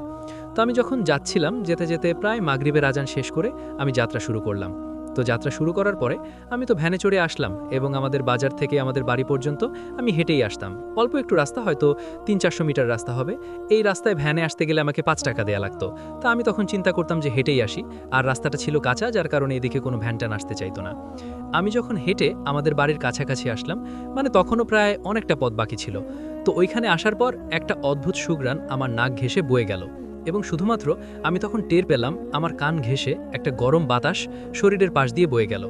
তো আমি যখন যাচ্ছিলাম, যেতে যেতে প্রায় মাগরিবের আজান শেষ করে আমি যাত্রা শুরু করলাম। তো যাত্রা শুরু করার পরে আমি তো ভ্যানে চড়ে আসলাম, এবং আমাদের বাজার থেকে আমাদের বাড়ি পর্যন্ত আমি হেঁটেই আসতাম। অল্প একটু রাস্তা, হয়তো 300-400 মিটার রাস্তা হবে। এই রাস্তায় ভ্যানে আসতে গেলে আমাকে 5 টাকা দেয়া লাগতো। তা আমি তখন চিন্তা করতাম যে হেঁটেই আসি, আর রাস্তাটা ছিল কাঁচা, যার কারণে এদিকে কোনো ভ্যান ট্যান আসতে চাইতো না। আমি যখন হেঁটে আমাদের বাড়ির কাছাকাছি আসলাম, মানে তখনও প্রায় অনেকটা পথ বাকি ছিল, তো ওইখানে আসার পর একটা অদ্ভুত সুঘ্রাণ আমার নাক ঘেঁষে বয়ে গেল, এবং শুধুমাত্র আমি তখন টের পেলাম আমার কান ঘেঁষে একটা গরম বাতাস শরীরের পাশ দিয়ে বয়ে গেল।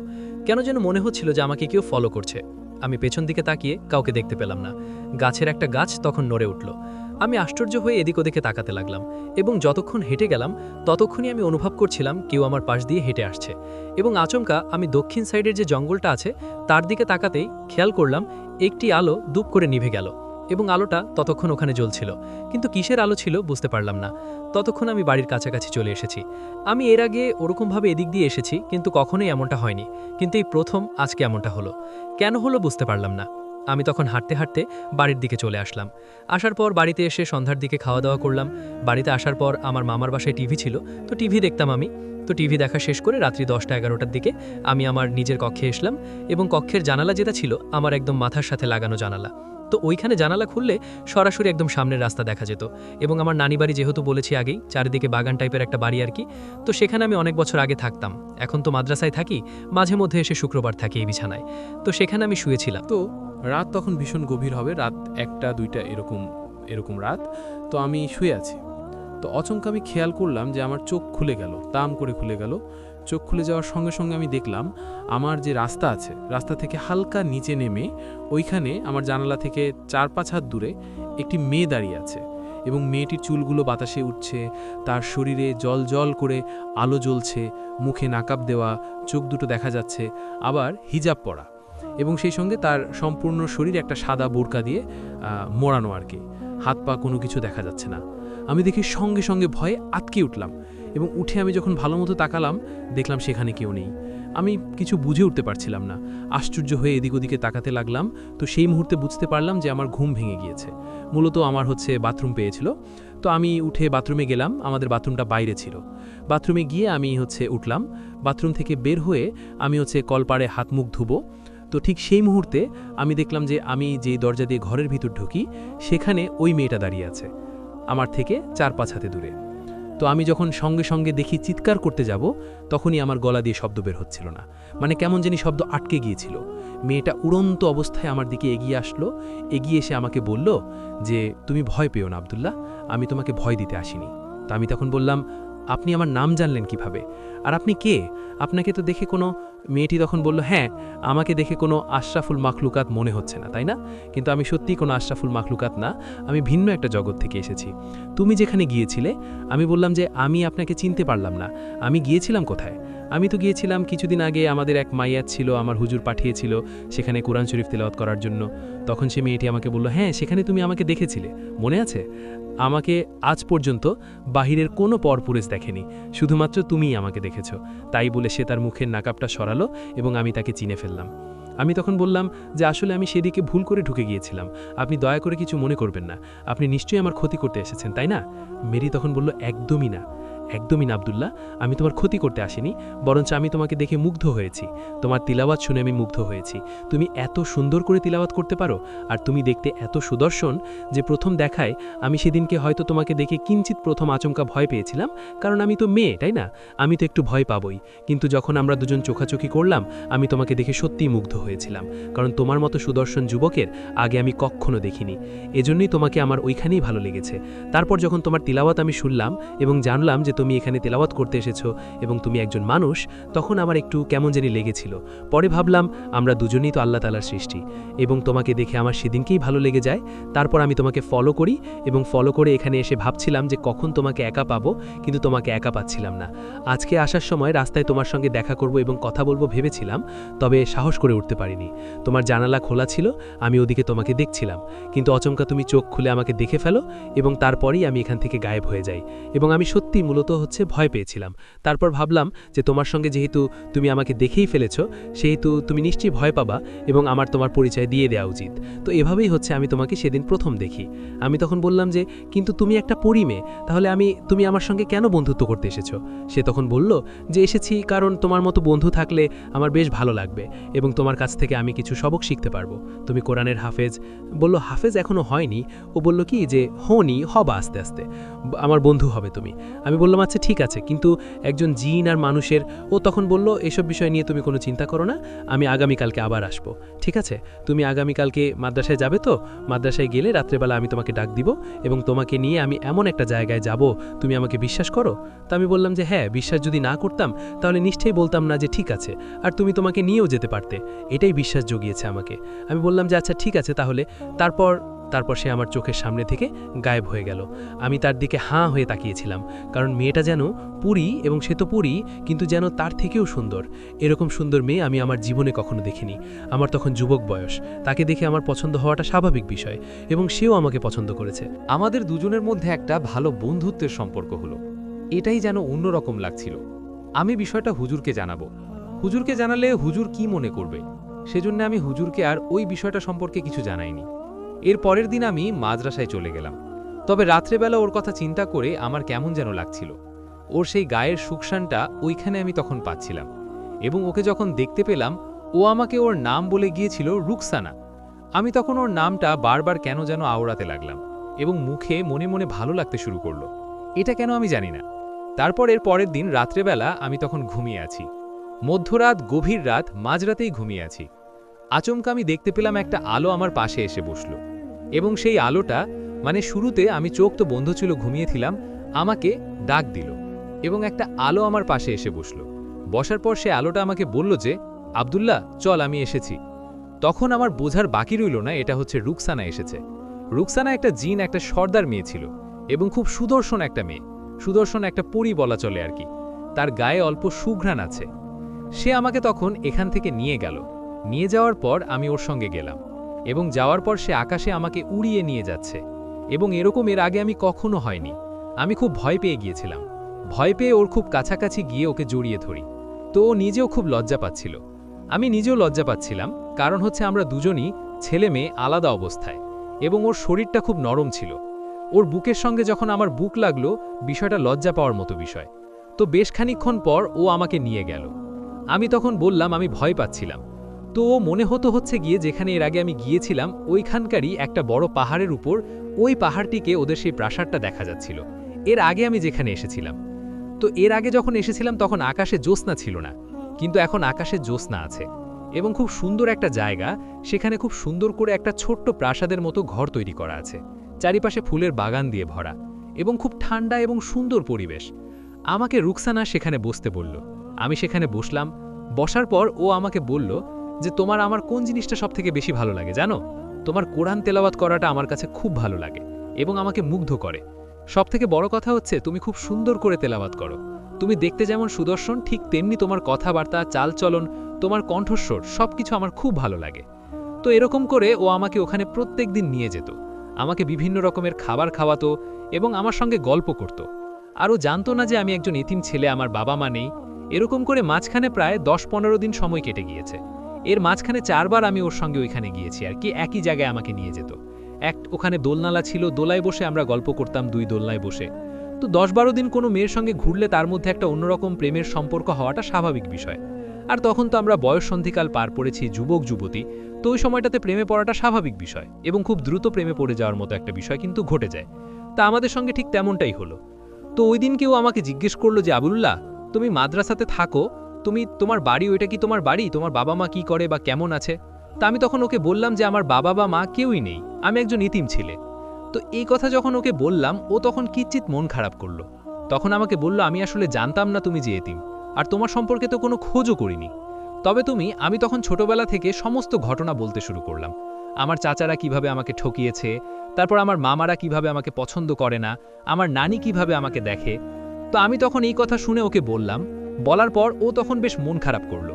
কেন যেন মনে হচ্ছিল যে আমাকে কেউ ফলো করছে। আমি পেছন দিকে তাকিয়ে কাউকে দেখতে পেলাম না। গাছের একটা গাছ তখন নড়ে উঠল। আমি আশ্চর্য হয়ে এদিক ওদিকে তাকাতে লাগলাম, এবং যতক্ষণ হেঁটে গেলাম ততক্ষণই আমি অনুভব করছিলাম কেউ আমার পাশ দিয়ে হেঁটে আসছে। এবং আচমকা আমি দক্ষিণ সাইডের যে জঙ্গলটা আছে তার দিকে তাকাতেই খেয়াল করলাম একটি আলো দুপ করে নিভে গেল, এবং আলোটা ততক্ষণ ওখানে জ্বলছিল, কিন্তু কিসের আলো ছিল বুঝতে পারলাম না। ততক্ষণ আমি বাড়ির কাছাকাছি চলে এসেছি। আমি এর আগে ওরকমভাবে এদিক দিয়ে এসেছি, কিন্তু কখনোই এমনটা হয়নি, কিন্তু এই প্রথম আজকে এমনটা হলো। কেন হলো বুঝতে পারলাম না। আমি তখন হাঁটতে হাঁটতে বাড়ির দিকে চলে আসলাম। আসার পর বাড়িতে এসে সন্ধ্যার দিকে খাওয়া দাওয়া করলাম। বাড়িতে আসার পর আমার মামার বাসায় টিভি ছিল, তো টিভি দেখতাম আমি। তো টিভি দেখা শেষ করে রাত্রি 10টা-11টার দিকে আমি আমার নিজের কক্ষে এসলাম, এবং কক্ষের জানালা যেটা ছিল আমার একদম মাথার সাথে লাগানো জানালা। তো ওইখানে জানালা খুললে সরাসরি একদম সামনের রাস্তা দেখা যেত, এবং আমার নানি বাড়ি যেহেতু বলেছি আগেই, চারিদিকে বাগান টাইপের একটা বাড়ি আর কি। তো সেখানে আমি অনেক বছর আগে থাকতাম, এখন তো মাদ্রাসায় থাকি, মাঝে মধ্যে এসে শুক্রবার থাকি এই বিছানায়। তো সেখানে আমি শুয়েছিলাম। তো রাত তখন ভীষণ গভীর হবে, রাত 1টা-2টা এরকম রাত। তো আমি শুয়ে আছি, তো অচমকা আমি খেয়াল করলাম যে আমার চোখ খুলে গেল, তাম করে খুলে গেল। চোখ খুলে যাওয়ার সঙ্গে সঙ্গে আমি দেখলাম আমার যে রাস্তা আছে, রাস্তা থেকে হালকা নিচে নেমে ওইখানে আমার জানালা থেকে 4-5 হাত দূরে একটি মেয়ে দাঁড়িয়ে আছে, এবং মেয়েটির চুলগুলো বাতাসে উঠছে, তার শরীরে জল জল করে আলো জ্বলছে, মুখে নাকাব দেওয়া, চোখ দুটো দেখা যাচ্ছে, আবার হিজাব পরা, এবং সেই সঙ্গে তার সম্পূর্ণ শরীর একটা সাদা বোরকা দিয়ে মোড়ানো আর কি, হাত পা কোনো কিছু দেখা যাচ্ছে না। আমি দেখি সঙ্গে সঙ্গে ভয়ে আটকে উঠলাম, এবং উঠে আমি যখন ভালো মতো তাকালাম দেখলাম সেখানে কেউ নেই। আমি কিছু বুঝে উঠতে পারছিলাম না, আশ্চর্য হয়ে এদিক ওদিকে তাকাতে লাগলাম। তো সেই মুহূর্তে বুঝতে পারলাম যে আমার ঘুম ভেঙে গিয়েছে, মূলত আমার বাথরুম পেয়েছিল। তো আমি উঠে বাথরুমে গেলাম, আমাদের বাথরুমটা বাইরে ছিল। বাথরুমে গিয়ে আমি উঠলাম, বাথরুম থেকে বের হয়ে আমি কলপাড়ে হাত মুখ ধুবো। তো ঠিক সেই মুহূর্তে আমি দেখলাম যে আমি যেই দরজা দিয়ে ঘরের ভিতর ঢুকি সেখানে ওই মেয়েটা দাঁড়িয়ে আছে, আমার থেকে 4-5 হাতে দূরে। তো আমি যখন সঙ্গে সঙ্গে দেখি চিৎকার করতে যাব, তখনই আমার গলা দিয়ে শব্দ বের হচ্ছিল না, মানে কেমন জানি শব্দ আটকে গিয়েছিল। মেয়েটা উড়ন্ত অবস্থায় আমার দিকে এগিয়ে আসলো, এগিয়ে এসে আমাকে বলল যে তুমি ভয় পেও না আব্দুল্লাহ, আমি তোমাকে ভয় দিতে আসিনি। তো আমি তখন বললাম, আপনি আমার নাম জানলেন কিভাবে, আর আপনি কে? আপনাকে তো দেখে কোনো... মেয়েটি তখন বলল, হ্যাঁ, আমাকে দেখে কোনো আশরাফুল মাখলুকাত মনে হচ্ছে না, তাই না? কিন্তু আমি সত্যিই কোনো আশরাফুল মাখলুকাত না, আমি ভিন্ন একটা জগৎ থেকে এসেছি। তুমি যেখানে গিয়েছিলে, আমি বললাম যে আমি আপনাকে চিনতে পারলাম না, আমি গিয়েছিলাম কোথায়? আমি তো গিয়েছিলাম কিছুদিন আগে, আমাদের এক মাইয়াত ছিল, আমার হুজুর পাঠিয়েছিল সেখানে কোরআন শরীফ তেলাওয়াত করার জন্য। তখন সে মেয়েটি আমাকে বলল, হ্যাঁ, সেখানে তুমি আমাকে দেখেছিলে, মনে আছে? আমাকে আজ পর্যন্ত বাহিরের কোনো পরপুরেশ দেখেনি, শুধুমাত্র তুমিই আমাকে দেখেছ। তাই বলে সে তার মুখের নাকাবটা সরালো এবং আমি তাকে চিনে ফেললাম। আমি তখন বললাম যে আসলে আমি সেদিকে ভুল করে ঢুকে গিয়েছিলাম, আপনি দয়া করে কিছু মনে করবেন না, আপনি নিশ্চয়ই আমার ক্ষতি করতে এসেছেন, তাই না? মেরি তখন বলল, একদমই না, একদমই না আব্দুল্লাহ, আমি তোমার ক্ষতি করতে আসিনি, বরঞ্চ আমি তোমাকে দেখে মুগ্ধ হয়েছি, তোমার তিলাওয়াত শুনে আমি মুগ্ধ হয়েছি। তুমি এত সুন্দর করে তিলাওয়াত করতে পারো, আর তুমি দেখতে এত সুদর্শন যে প্রথম দেখায় আমি সেদিনকে হয়তো তোমাকে দেখে কিঞ্চিত প্রথম আচমকা ভয় পেয়েছিলাম, কারণ আমি তো মেয়ে, তাই না? আমি তো একটু ভয় পাবই, কিন্তু যখন আমরা দুজন চোখাচোখি করলাম, আমি তোমাকে দেখে সত্যিই মুগ্ধ হয়েছিলাম, কারণ তোমার মতো সুদর্শন যুবকের আগে আমি কখনো দেখিনি, এজন্যই তোমাকে আমার ওইখানেই ভালো লেগেছে। তারপর যখন তোমার তিলাওয়াত আমি শুনলাম এবং জানলাম যে তুমি এখানে তেলাওয়াত করতে এসেছো এবং তুমি একজন মানুষ, তখন আমার একটু কেমন জানি লেগেছিল। পরে ভাবলাম আমরা দুজনেই তো আল্লাহ তাআলার সৃষ্টি, এবং তোমাকে দেখে আমার সেদিনকেই ভালো লেগে যায়। তারপর আমি তোমাকে ফলো করি এবং ফলো করে এখানে এসে ভাবছিলাম যে কখন তোমাকে একা পাবো, কিন্তু তোমাকে একা পাচ্ছিলাম না। আজকে আসার সময় রাস্তায় তোমার সঙ্গে দেখা করব এবং কথা বলবো ভেবেছিলাম, তবে সাহস করে উঠতে পারিনি। তোমার জানালা খোলা ছিল, আমি ওদিকে তোমাকে দেখছিলাম, কিন্তু অচমকা তুমি চোখ খুলে আমাকে দেখে ফেলো এবং তারপরেই আমি এখান থেকে গায়েব হয়ে যাই, এবং আমি সত্যি মূলত ভয় পেয়েছিলাম। তারপর ভাবলাম যে তোমার সঙ্গে যেহেতু তুমি আমাকে দেখেই ফেলেছো, সেহেতু তুমি নিশ্চয়ই ভয় পাবা এবং আমার তোমার পরিচয় দিয়ে দেওয়া উচিত। তো এভাবেই আমি তোমাকে সেদিন প্রথম দেখি। আমি তখন বললাম যে কিন্তু তুমি একটা পরী মেয়ে, তাহলে তুমি আমার সঙ্গে কেন বন্ধুত্ব করতে এসেছো? সে তখন বলল যে এসেছি কারণ তোমার মতো বন্ধু থাকলে আমার বেশ ভালো লাগবে এবং তোমার কাছ থেকে আমি কিছু সবক শিখতে পারবো। তুমি কোরআনের হাফেজ। বলল হাফেজ এখনো হয়নি, ও বলল কি যে হবা আস্তে আস্তে, আমার বন্ধু হবে তুমি। আমি বললাম আচ্ছা ঠিক আছে, কিন্তু একজন জিন আর মানুষের... ও তখন বলল এসব বিষয় নিয়ে তুমি কোনো চিন্তা করো না, আমি আগামীকালকে আবার আসবো, ঠিক আছে? তুমি আগামীকালকে মাদ্রাসায় যাবে তো? মাদ্রাসায় গেলে রাত্রেবেলা আমি তোমাকে ডাক দিব এবং তোমাকে নিয়ে আমি এমন একটা জায়গায় যাব, তুমি আমাকে বিশ্বাস করো? তো আমি বললাম যে হ্যাঁ, বিশ্বাস যদি না করতাম তাহলে নিশ্চয়ই বলতাম না যে ঠিক আছে, আর তুমি তোমাকে নিয়েও যেতে পারতে, এটাই বিশ্বাস জগিয়েছে আমাকে। আমি বললাম যে আচ্ছা ঠিক আছে তাহলে। তারপর সে আমার চোখের সামনে থেকে গায়েব হয়ে গেল। আমি তার দিকে হাঁ হয়ে তাকিয়েছিলাম, কারণ মেয়েটা যেন পুরী, এবং সে তো পুরী, কিন্তু যেন তার থেকেও সুন্দর। এরকম সুন্দর মেয়ে আমি আমার জীবনে কখনো দেখিনি। আমার তখন যুবক বয়স, তাকে দেখে আমার পছন্দ হওয়াটা স্বাভাবিক বিষয়, এবং সেও আমাকে পছন্দ করেছে। আমাদের দুজনের মধ্যে একটা ভালো বন্ধুত্বের সম্পর্ক হলো, এটাই যেন অন্যরকম লাগছিল। আমি বিষয়টা হুজুরকে জানাবো, হুজুরকে জানালে হুজুর কি মনে করবে, সেজন্য আমি হুজুরকে আর ওই বিষয়টা সম্পর্কে কিছু জানাইনি। এর পরের দিন আমি মাদ্রাসায় চলে গেলাম। তবে রাত্রেবেলা ওর কথা চিন্তা করে আমার কেমন যেন লাগছিল। ওর সেই গায়ের সুকসানটা ওইখানে আমি তখন পাচ্ছিলাম, এবং ওকে যখন দেখতে পেলাম, ও আমাকে ওর নাম বলে গিয়েছিল রুকসানা। আমি তখন ওর নামটা বারবার কেন যেন আওড়াতে লাগলাম, এবং মুখে মনে মনে ভালো লাগতে শুরু করলো। এটা কেন আমি জানি না। তারপর এর পরের দিন রাত্রেবেলা আমি তখন ঘুমিয়ে আছি, মধ্যরাত, গভীর রাত, মাঝরাতেই ঘুমিয়ে আছি। আচমকা আমি দেখতে পেলাম একটা আলো আমার পাশে এসে বসলো, এবং সেই আলোটা, মানে শুরুতে আমি চোখ তো বন্ধ ছিল, ঘুমিয়েছিলাম, আমাকে ডাক দিল, এবং একটা আলো আমার পাশে এসে বসলো। বসার পর সে আলোটা আমাকে বলল যে আব্দুল্লাহ চল, আমি এসেছি। তখন আমার বোঝার বাকি রইল না এটা রুকসানা এসেছে। রুকসানা একটা জিন, একটা সর্দার মেয়ে ছিল, এবং খুব সুদর্শন একটা মেয়ে, সুদর্শন একটা পরী বলা চলে আর কি। তার গায়ে অল্প সুঘ্রাণ আছে। সে আমাকে তখন এখান থেকে নিয়ে গেল। নিয়ে যাওয়ার পর আমি ওর সঙ্গে গেলাম, এবং যাওয়ার পর সে আকাশে আমাকে উড়িয়ে নিয়ে যাচ্ছে, এবং এরকম এর আগে আমি কখনো হয়নি। আমি খুব ভয় পেয়ে গিয়েছিলাম। ভয় পেয়ে ওর খুব কাছাকাছি গিয়ে ওকে জড়িয়ে ধরি, তো ও নিজেও খুব লজ্জা পাচ্ছিল। আমি নিজেও লজ্জা পাচ্ছিলাম, কারণ আমরা দুজনই ছেলে মেয়ে আলাদা অবস্থায়, এবং ওর শরীরটা খুব নরম ছিল। ওর বুকের সঙ্গে যখন আমার বুক লাগলো, বিষয়টা লজ্জা পাওয়ার মতো বিষয়। তো বেশ খানিকক্ষণ পর ও আমাকে নিয়ে গেল। আমি তখন বললাম আমি ভয় পাচ্ছিলাম। তো ও মনে হচ্ছে গিয়ে যেখানে এর আগে আমি গিয়েছিলাম ওইখানকারই একটা বড় পাহাড়ের উপর, ওই পাহাড়টিকে ওদের সেই প্রাসাদটা দেখা যাচ্ছিল এর আগে আমি যেখানে এসেছিলাম। তো এর আগে যখন এসেছিলাম তখন আকাশে জ্যোৎস্না ছিল না, কিন্তু এখন আকাশে জ্যোৎস্না আছে এবং খুব সুন্দর একটা জায়গা। সেখানে খুব সুন্দর করে একটা ছোট্ট প্রাসাদের মতো ঘর তৈরি করা আছে, চারিপাশে ফুলের বাগান দিয়ে ভরা এবং খুব ঠান্ডা এবং সুন্দর পরিবেশ। আমাকে রুকসানা সেখানে বসতে বলল। আমি সেখানে বসলাম। বসার পর ও আমাকে বলল যে তোমার আমার কোন জিনিসটা সবথেকে বেশি ভালো লাগে জানো? তোমার কোরআন তেলাওয়াত করাটা আমার কাছে খুব ভালো লাগে এবং আমাকে মুগ্ধ করে। সবথেকে বড় কথা হচ্ছে তুমি খুব সুন্দর করে তেলাওয়াত করো। তুমি দেখতে যেমন সুদর্শন, ঠিক তেমনি তোমার কথাবার্তা, চালচলন, তোমার কণ্ঠস্বর সবকিছু আমার খুব ভালো লাগে। তো এরকম করে ও আমাকে ওখানে প্রত্যেকদিন নিয়ে যেত, আমাকে বিভিন্ন রকমের খাবার খাওয়াতো এবং আমার সঙ্গে গল্প করত। আর ও জানতো না যে আমি একজন এতিম ছেলে, আমার বাবা মা নেই। এরকম করে মাঝখানে প্রায় 10-15 দিন সময় কেটে গিয়েছে। এর মাঝখানে 4 বার আমি ওর সঙ্গে ওইখানে গিয়েছি আর কি, একই জায়গায় আমাকে নিয়ে যেত। ওখানে দোলনালা ছিল, দোলায় বসে আমরা গল্প করতাম, 2 দোলনায় বসে। তো 10-12 দিন কোনো মেয়ের সঙ্গে ঘুরলে তার মধ্যে একটা অন্যরকম প্রেমের সম্পর্ক হওয়াটা স্বাভাবিক বিষয়। আর তখন তো আমরা বয়স সন্ধিকাল পার পড়েছি, যুবক যুবতী, তো ওই সময়টাতে প্রেমে পড়াটা স্বাভাবিক বিষয় এবং খুব দ্রুত প্রেমে পড়ে যাওয়ার মতো একটা বিষয় কিন্তু ঘটে যায়। তা আমাদের সঙ্গে ঠিক তেমনটাই হলো। তো ওই দিন কেউ আমাকে জিজ্ঞেস করলো যে আবুল্লাহ, তুমি মাদ্রাসাতে থাকো, তোমার বাড়ি, ওইটা কি তোমার বাড়ি? তোমার বাবা মা কি করে বা কেমন আছে? তা আমি তখন ওকে বললাম যে আমার বাবা বা মা কেউই নেই, আমি একজন ইতিম ছেলে। তো এই কথা যখন ওকে বললাম, ও তখন কিঞ্চিৎ মন খারাপ করলো। তখন আমাকে বলল আমি আসলে জানতাম না তুমি যে এতিম, আর তোমার সম্পর্কে তো কোনো খোঁজও করিনি। তবে আমি তখন ছোটবেলা থেকে সমস্ত ঘটনা বলতে শুরু করলাম। আমার চাচারা কিভাবে আমাকে ঠকিয়েছে, তারপর আমার মামারা কিভাবে আমাকে পছন্দ করে না, আমার নানি কিভাবে আমাকে দেখে। তো আমি তখন এই কথা শুনে ওকে বললাম। বলার পর ও তখন বেশ মন খারাপ করলো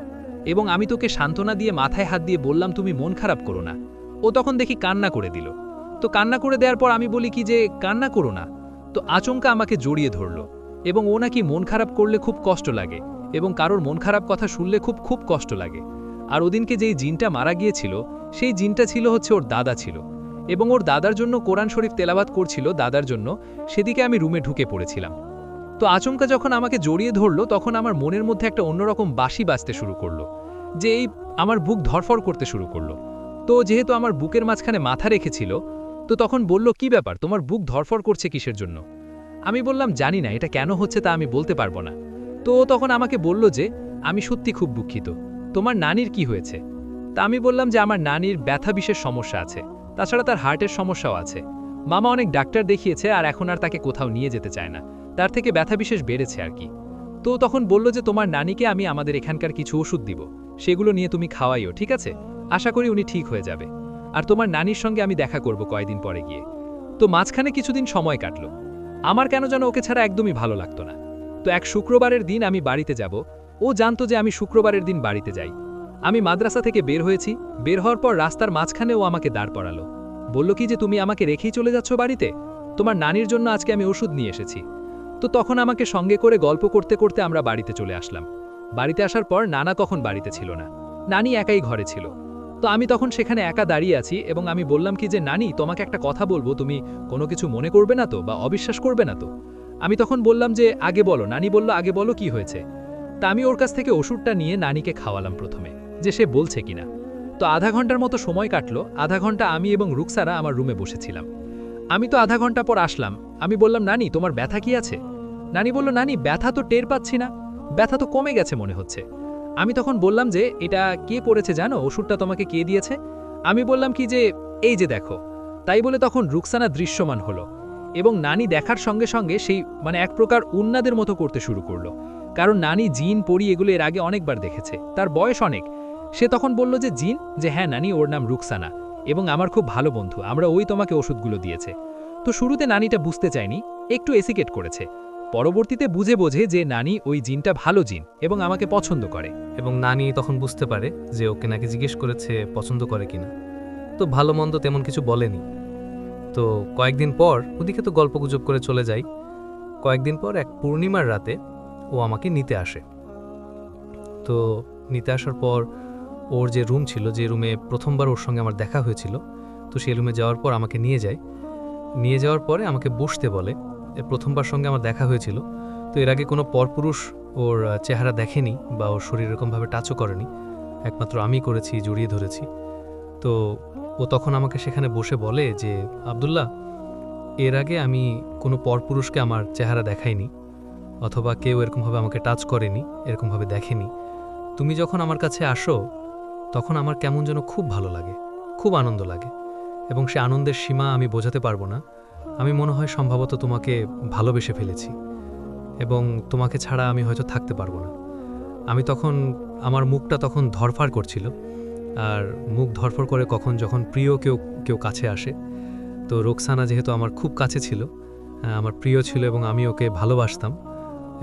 এবং আমি তোকে সান্ত্বনা দিয়ে মাথায় হাত দিয়ে বললাম তুমি মন খারাপ করো না। ও তখন দেখি কান্না করে দিল। তো কান্না করে দেওয়ার পর আমি বলি কি যে কান্না করো না। তো আচমকা আমাকে জড়িয়ে ধরল এবং ও নাকি মন খারাপ করলে খুব কষ্ট লাগে এবং কারোর মন খারাপ কথা শুনলে খুব খুব কষ্ট লাগে। আর ওদিনকে যেই জিনটা মারা গিয়েছিল সেই জিনটা ছিল হচ্ছে ওর দাদা ছিল এবং ওর দাদার জন্য কোরআন শরীফ তেলাওয়াত করছিল দাদার জন্য। সেদিকে আমি রুমে ঢুকে পড়েছিলাম। তো আচমকা যখন আমাকে জড়িয়ে ধরলো তখন আমার মনের মধ্যে একটা অন্যরকম বাঁশি বাজতে শুরু করলো, যে এই আমার বুক ধরফর করতে শুরু করলো। তো যেহেতু আমার বুকের মাঝখানে মাথা রেখেছিল, তো তখন বলল কি ব্যাপার, তোমার বুক ধরফর করছে কিসের জন্য? আমি বললাম জানি না, এটা কেন হচ্ছে তা আমি বলতে পারবো না। তো তখন আমাকে বলল যে আমি সত্যি খুব দুঃখিত, তোমার নানির কি হয়েছে? তা আমি বললাম যে আমার নানির ব্যথা বিশেষ সমস্যা আছে, তাছাড়া তার হার্টের সমস্যাও আছে। মামা অনেক ডাক্তার দেখিয়েছে আর এখন আর তাকে কোথাও নিয়ে যেতে চায় না, তার থেকে ব্যথা বিশেষ বেড়েছে আর কি। তো তখন বলল যে তোমার নানিকে আমি আমাদের এখানকার কিছু ওষুধ দিব, সেগুলো নিয়ে তুমি খাওয়াইও, ঠিক আছে? আশা করি উনি ঠিক হয়ে যাবে। আর তোমার নানির সঙ্গে আমি দেখা করব কয়েকদিন পরে গিয়ে। তো মাঝখানে কিছুদিন সময় কাটলো। আমার কেন যেন ওকে ছাড়া একদমই ভালো লাগতো না। তো এক শুক্রবারের দিন আমি বাড়িতে যাব। ও জানতো যে আমি শুক্রবারের দিন বাড়িতে যাই। আমি মাদ্রাসা থেকে বের হয়েছি, বের হওয়ার পর রাস্তার মাঝখানে ও আমাকে দাঁড় করালো। বলল কি যে তুমি আমাকে রেখেই চলে যাচ্ছ বাড়িতে, তোমার নানির জন্য আজকে আমি ওষুধ নিয়ে এসেছি। তো তখন আমাকে সঙ্গে করে গল্প করতে করতে আমরা বাড়িতে চলে আসলাম। বাড়িতে আসার পর নানা কখন বাড়িতে ছিল না, নানি একাই ঘরে ছিল। তো আমি তখন সেখানে একা দাঁড়িয়ে আছি এবং আমি বললাম কি যে নানি তোমাকে একটা কথা বলবো, তুমি কোনো কিছু মনে করবে না তো বা অবিশ্বাস করবে না তো? আমি তখন বললাম যে আগে বলো। নানি বলল আগে বলো কি হয়েছে। তা আমি ওর কাছ থেকে ওষুধটা নিয়ে নানিকে খাওয়ালাম প্রথমে, যে সে বলছে কিনা। তো আধা ঘন্টার মতো সময় কাটলো। আধা ঘন্টা আমি এবং রুকসারা আমার রুমে বসেছিলাম। আমি তো আধা ঘন্টা পর আসলাম। আমি বললাম নানি তোমার ব্যথা কি আছে? নানি বলল নানি ব্যথা তো টের পাচ্ছি না, ব্যথা তো কমে গেছে মনে হচ্ছে। আমি তখন বললাম যে এটা কে পড়েছে জানো, ওষুধটা তোমাকে কে দিয়েছে? আমি বললাম কি যে এই যে দেখো। তাই বলে তখন রুকসানা দৃশ্যমান হলো এবং নানি দেখার সঙ্গে সঙ্গে সেই এক প্রকার উন্নাদের মতো করতে শুরু করলো, কারণ নানি জিন পরি এগুলো এর আগে অনেকবার দেখেছে, তার বয়স অনেক। সে তখন বলল যে জিন, যে হ্যাঁ নানি ওর নাম রুকসানা এবং আমার খুব ভালো বন্ধু, আমরা ওই তোমাকে ওষুধগুলো দিয়েছে। তো শুরুতে নানিটা বুঝতে চায়নি, একটু এসিকেট করেছে। পরবর্তীতে বুঝে বোঝে যে নানি ওই জিনটা ভালো জিন এবং আমাকে পছন্দ করে। এবং নানি তখন বুঝতে পারে যে ওকে নাকি জিজ্ঞেস করেছে পছন্দ করে কিনা। তো ভালো মন্দ তেমন কিছু বলেনি। তো কয়েকদিন পর ওদিকে তো গল্পগুজব করে চলে যাই। কয়েকদিন পর এক পূর্ণিমার রাতে ও আমাকে নিতে আসে। তো নিতে আসার পর ওর যে রুম ছিল, যে রুমে প্রথমবার ওর সঙ্গে আমার দেখা হয়েছিল, তো সেই রুমে যাওয়ার পর আমাকে নিয়ে যায়। নিয়ে যাওয়ার পরে আমাকে বসতে বলে। প্রথমবার সঙ্গে আমার দেখা হয়েছিল, তো এর আগে কোনো পরপুরুষ ওর চেহারা দেখেনি বা ওর শরীর এরকমভাবে টাচও করেনি, একমাত্র আমি করেছি, জড়িয়ে ধরেছি। তো ও তখন আমাকে সেখানে বসে বলে যে, আব্দুল্লাহ, এর আগে আমি কোনো পরপুরুষকে আমার চেহারা দেখাইনি, অথবা কেউ এরকমভাবে আমাকে টাচ করেনি, এরকমভাবে দেখেনি। তুমি যখন আমার কাছে আসো তখন আমার কেমন যেন খুব ভালো লাগে, খুব আনন্দ লাগে, এবং সে আনন্দের সীমা আমি বোঝাতে পারবো না। আমি মনে হয় সম্ভবত তোমাকে ভালোবেসে ফেলেছি, এবং তোমাকে ছাড়া আমি হয়তো থাকতে পারবো না। আমি তখন, আমার মুখটা তখন ধরফার করছিল, আর মুখ ধরফর করে যখন প্রিয় কেউ কাছে আসে। তো রোকসানা যেহেতু আমার খুব কাছে ছিল, আমার প্রিয় ছিল, এবং আমি ওকে ভালোবাসতাম,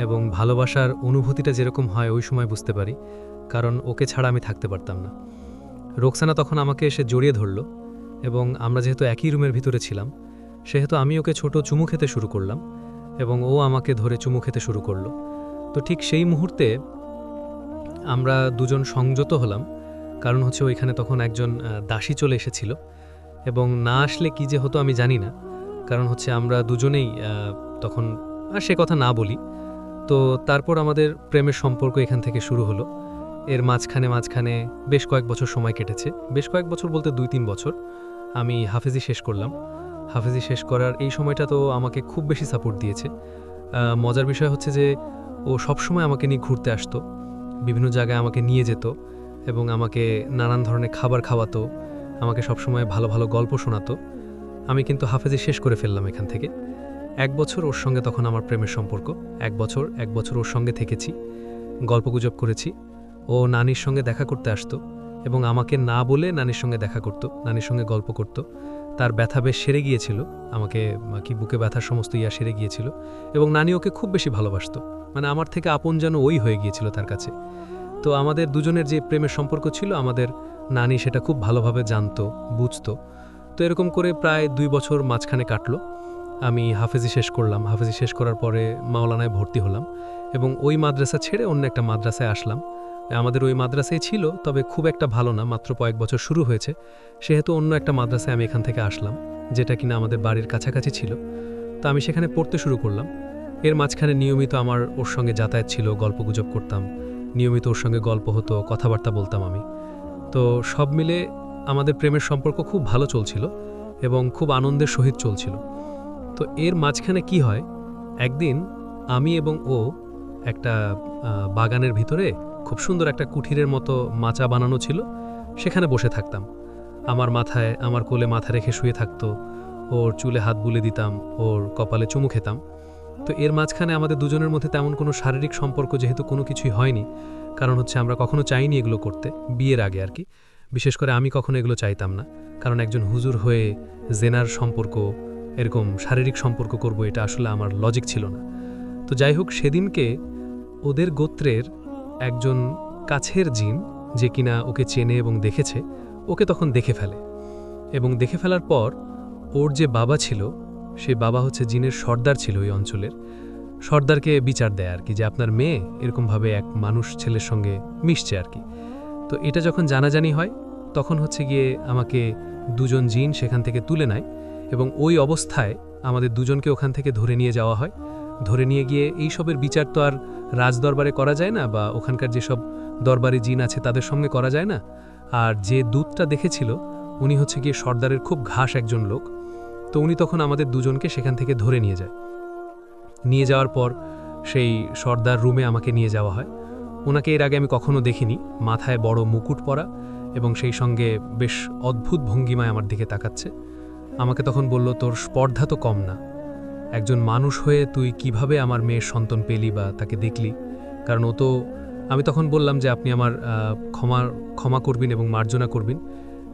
এবং ভালোবাসার অনুভূতিটা যেরকম হয় ওই সময় বুঝতে পারি, কারণ ওকে ছাড়া আমি থাকতে পারতাম না। রোকসানা তখন আমাকে এসে জড়িয়ে ধরল, এবং আমরা যেহেতু একই রুমের ভিতরে ছিলাম সেহেতু আমি ওকে ছোট চুমু খেতে শুরু করলাম, এবং ও আমাকে ধরে চুমু খেতে শুরু করলো। তো ঠিক সেই মুহূর্তে আমরা দুজন সংযত হলাম, কারণ হচ্ছে ওইখানে তখন একজন দাসী চলে এসেছিল, এবং না আসলে কি যে হতো আমি জানি না, কারণ হচ্ছে আমরা দুজনেই তখন, আর সে কথা না বলি। তো তারপর আমাদের প্রেমের সম্পর্ক এখান থেকে শুরু হলো। এর মাঝখানে বেশ কয়েক বছর সময় কেটেছে, বেশ কয়েক বছর বলতে 2-3 বছর। আমি হাফেজি শেষ করলাম। হাফেজি শেষ করার এই সময়টা তো আমাকে খুব বেশি সাপোর্ট দিয়েছে। মজার বিষয় হচ্ছে যে ও সবসময় আমাকে নিয়ে ঘুরতে আসতো, বিভিন্ন জায়গায় আমাকে নিয়ে যেত, এবং আমাকে নানান ধরনের খাবার খাওয়াতো, আমাকে সবসময় ভালো ভালো গল্প শোনাতো। আমি কিন্তু হাফেজি শেষ করে ফেললাম এখান থেকে। 1 বছর ওর সঙ্গে তখন আমার প্রেমের সম্পর্ক। 1 বছর ওর সঙ্গে থেকেছি, গল্পগুজব করেছি। ও নানির সঙ্গে দেখা করতে আসতো, এবং আমাকে না বলে নানির সঙ্গে দেখা করত, নানির সঙ্গে গল্প করত। তার ব্যথা বেশ সেরে গিয়েছিল, আমাকে কি বুকে ব্যথার সমস্ত সেরে গিয়েছিল, এবং নানি ওকে খুব বেশি ভালোবাসতো, মানে আমার থেকে আপন যেন ওই হয়ে গিয়েছিল তার কাছে। তো আমাদের দুজনের যে প্রেমের সম্পর্ক ছিল, আমাদের নানি সেটা খুব ভালোভাবে জানতো, বুঝতো। তো এরকম করে প্রায় 2 বছর মাঝখানে কাটলো। আমি হাফেজি শেষ করলাম। হাফেজি শেষ করার পরে মাওলানায় ভর্তি হলাম, এবং ওই মাদ্রাসা ছেড়ে অন্য একটা মাদ্রাসায় আসলাম। আমাদের ওই মাদ্রাসায় ছিল, তবে খুব একটা ভালো না, মাত্র কয়েক বছর শুরু হয়েছে, সেহেতু অন্য একটা মাদ্রাসায় আমি এখান থেকে আসলাম, যেটা কিনা আমাদের বাড়ির কাছাকাছি ছিল। তো আমি সেখানে পড়তে শুরু করলাম। এর মাঝখানে নিয়মিত আমার ওর সঙ্গে যাতায়াত ছিল, গল্পগুজব করতাম, নিয়মিত ওর সঙ্গে গল্প হতো, কথাবার্তা বলতাম আমি। তো সব মিলে আমাদের প্রেমের সম্পর্ক খুব ভালো চলছিল, এবং খুব আনন্দের সহিত চলছিল। তো এর মাঝখানে কি হয়, একদিন আমি এবং ও একটা বাগানের ভিতরে খুব সুন্দর একটা কুঠিরের মতো মাচা বানানো ছিল, সেখানে বসে থাকতাম। আমার কোলে মাথা রেখে শুয়ে থাকতো, ওর চুলে হাত বুলে দিতাম, ওর কপালে চুমু খেতাম। তো এর মাঝখানে আমাদের দুজনের মধ্যে তেমন কোনো শারীরিক সম্পর্ক যেহেতু কোনো কিছুই হয়নি, কারণ হচ্ছে আমরা কখনো চাইনি এগুলো করতে, বিয়ের আগে আর কি। বিশেষ করে আমি কখনো এগুলো চাইতাম না, কারণ একজন হুজুর হয়ে জেনার সম্পর্ক, এরকম শারীরিক সম্পর্ক করব, এটা আসলে আমার লজিক ছিল না। তো যাই হোক, সেদিনকে ওদের গোত্রের একজন কাছের জিন, যে কিনা ওকে চেনে এবং দেখেছে, ওকে তখন দেখে ফেলে, এবং দেখে ফেলার পর ওর যে বাবা ছিল, সেই বাবা হচ্ছে জিনের সর্দার ছিল ওই অঞ্চলের, সর্দারকে বিচার দেয় আর কি, যে আপনার মেয়ে এরকমভাবে এক মানুষ ছেলের সঙ্গে মিশছে আর কি। তো এটা যখন জানাজানি হয়, তখন হচ্ছে গিয়ে আমাকে দুজন জিন সেখান থেকে তুলে নেয়, এবং ওই অবস্থায় আমাদের দুজনকে ওখান থেকে ধরে নিয়ে যাওয়া হয়। ধরে নিয়ে গিয়ে এইসবের বিচার তো আর রাজদরবারে করা যায় না, বা ওখানকার যেসব দরবারি জিন আছে তাদের সঙ্গে করা যায় না। আর যে দূতটা দেখেছিল উনি হচ্ছে গিয়ে সর্দারের খুব ঘাস একজন লোক। তো উনি তখন আমাদের দুজনকে সেখান থেকে ধরে নিয়ে যায়। নিয়ে যাওয়ার পর সেই সর্দার রুমে আমাকে নিয়ে যাওয়া হয়। ওনাকে এর আগে আমি কখনো দেখিনি, মাথায় বড় মুকুট পরা, এবং সেই সঙ্গে বেশ অদ্ভুত ভঙ্গিমায় আমার দিকে তাকাচ্ছে। আমাকে তখন বলল, তোর স্পর্ধা তো কম না, একজন মানুষ হয়ে তুই কিভাবে আমার মেয়ের সন্তান পেলি বা তাকে দেখলি, কারণ ও তো। আমি তখন বললাম যে আপনি আমার ক্ষমা করবেন এবং মার্জনা করবেন,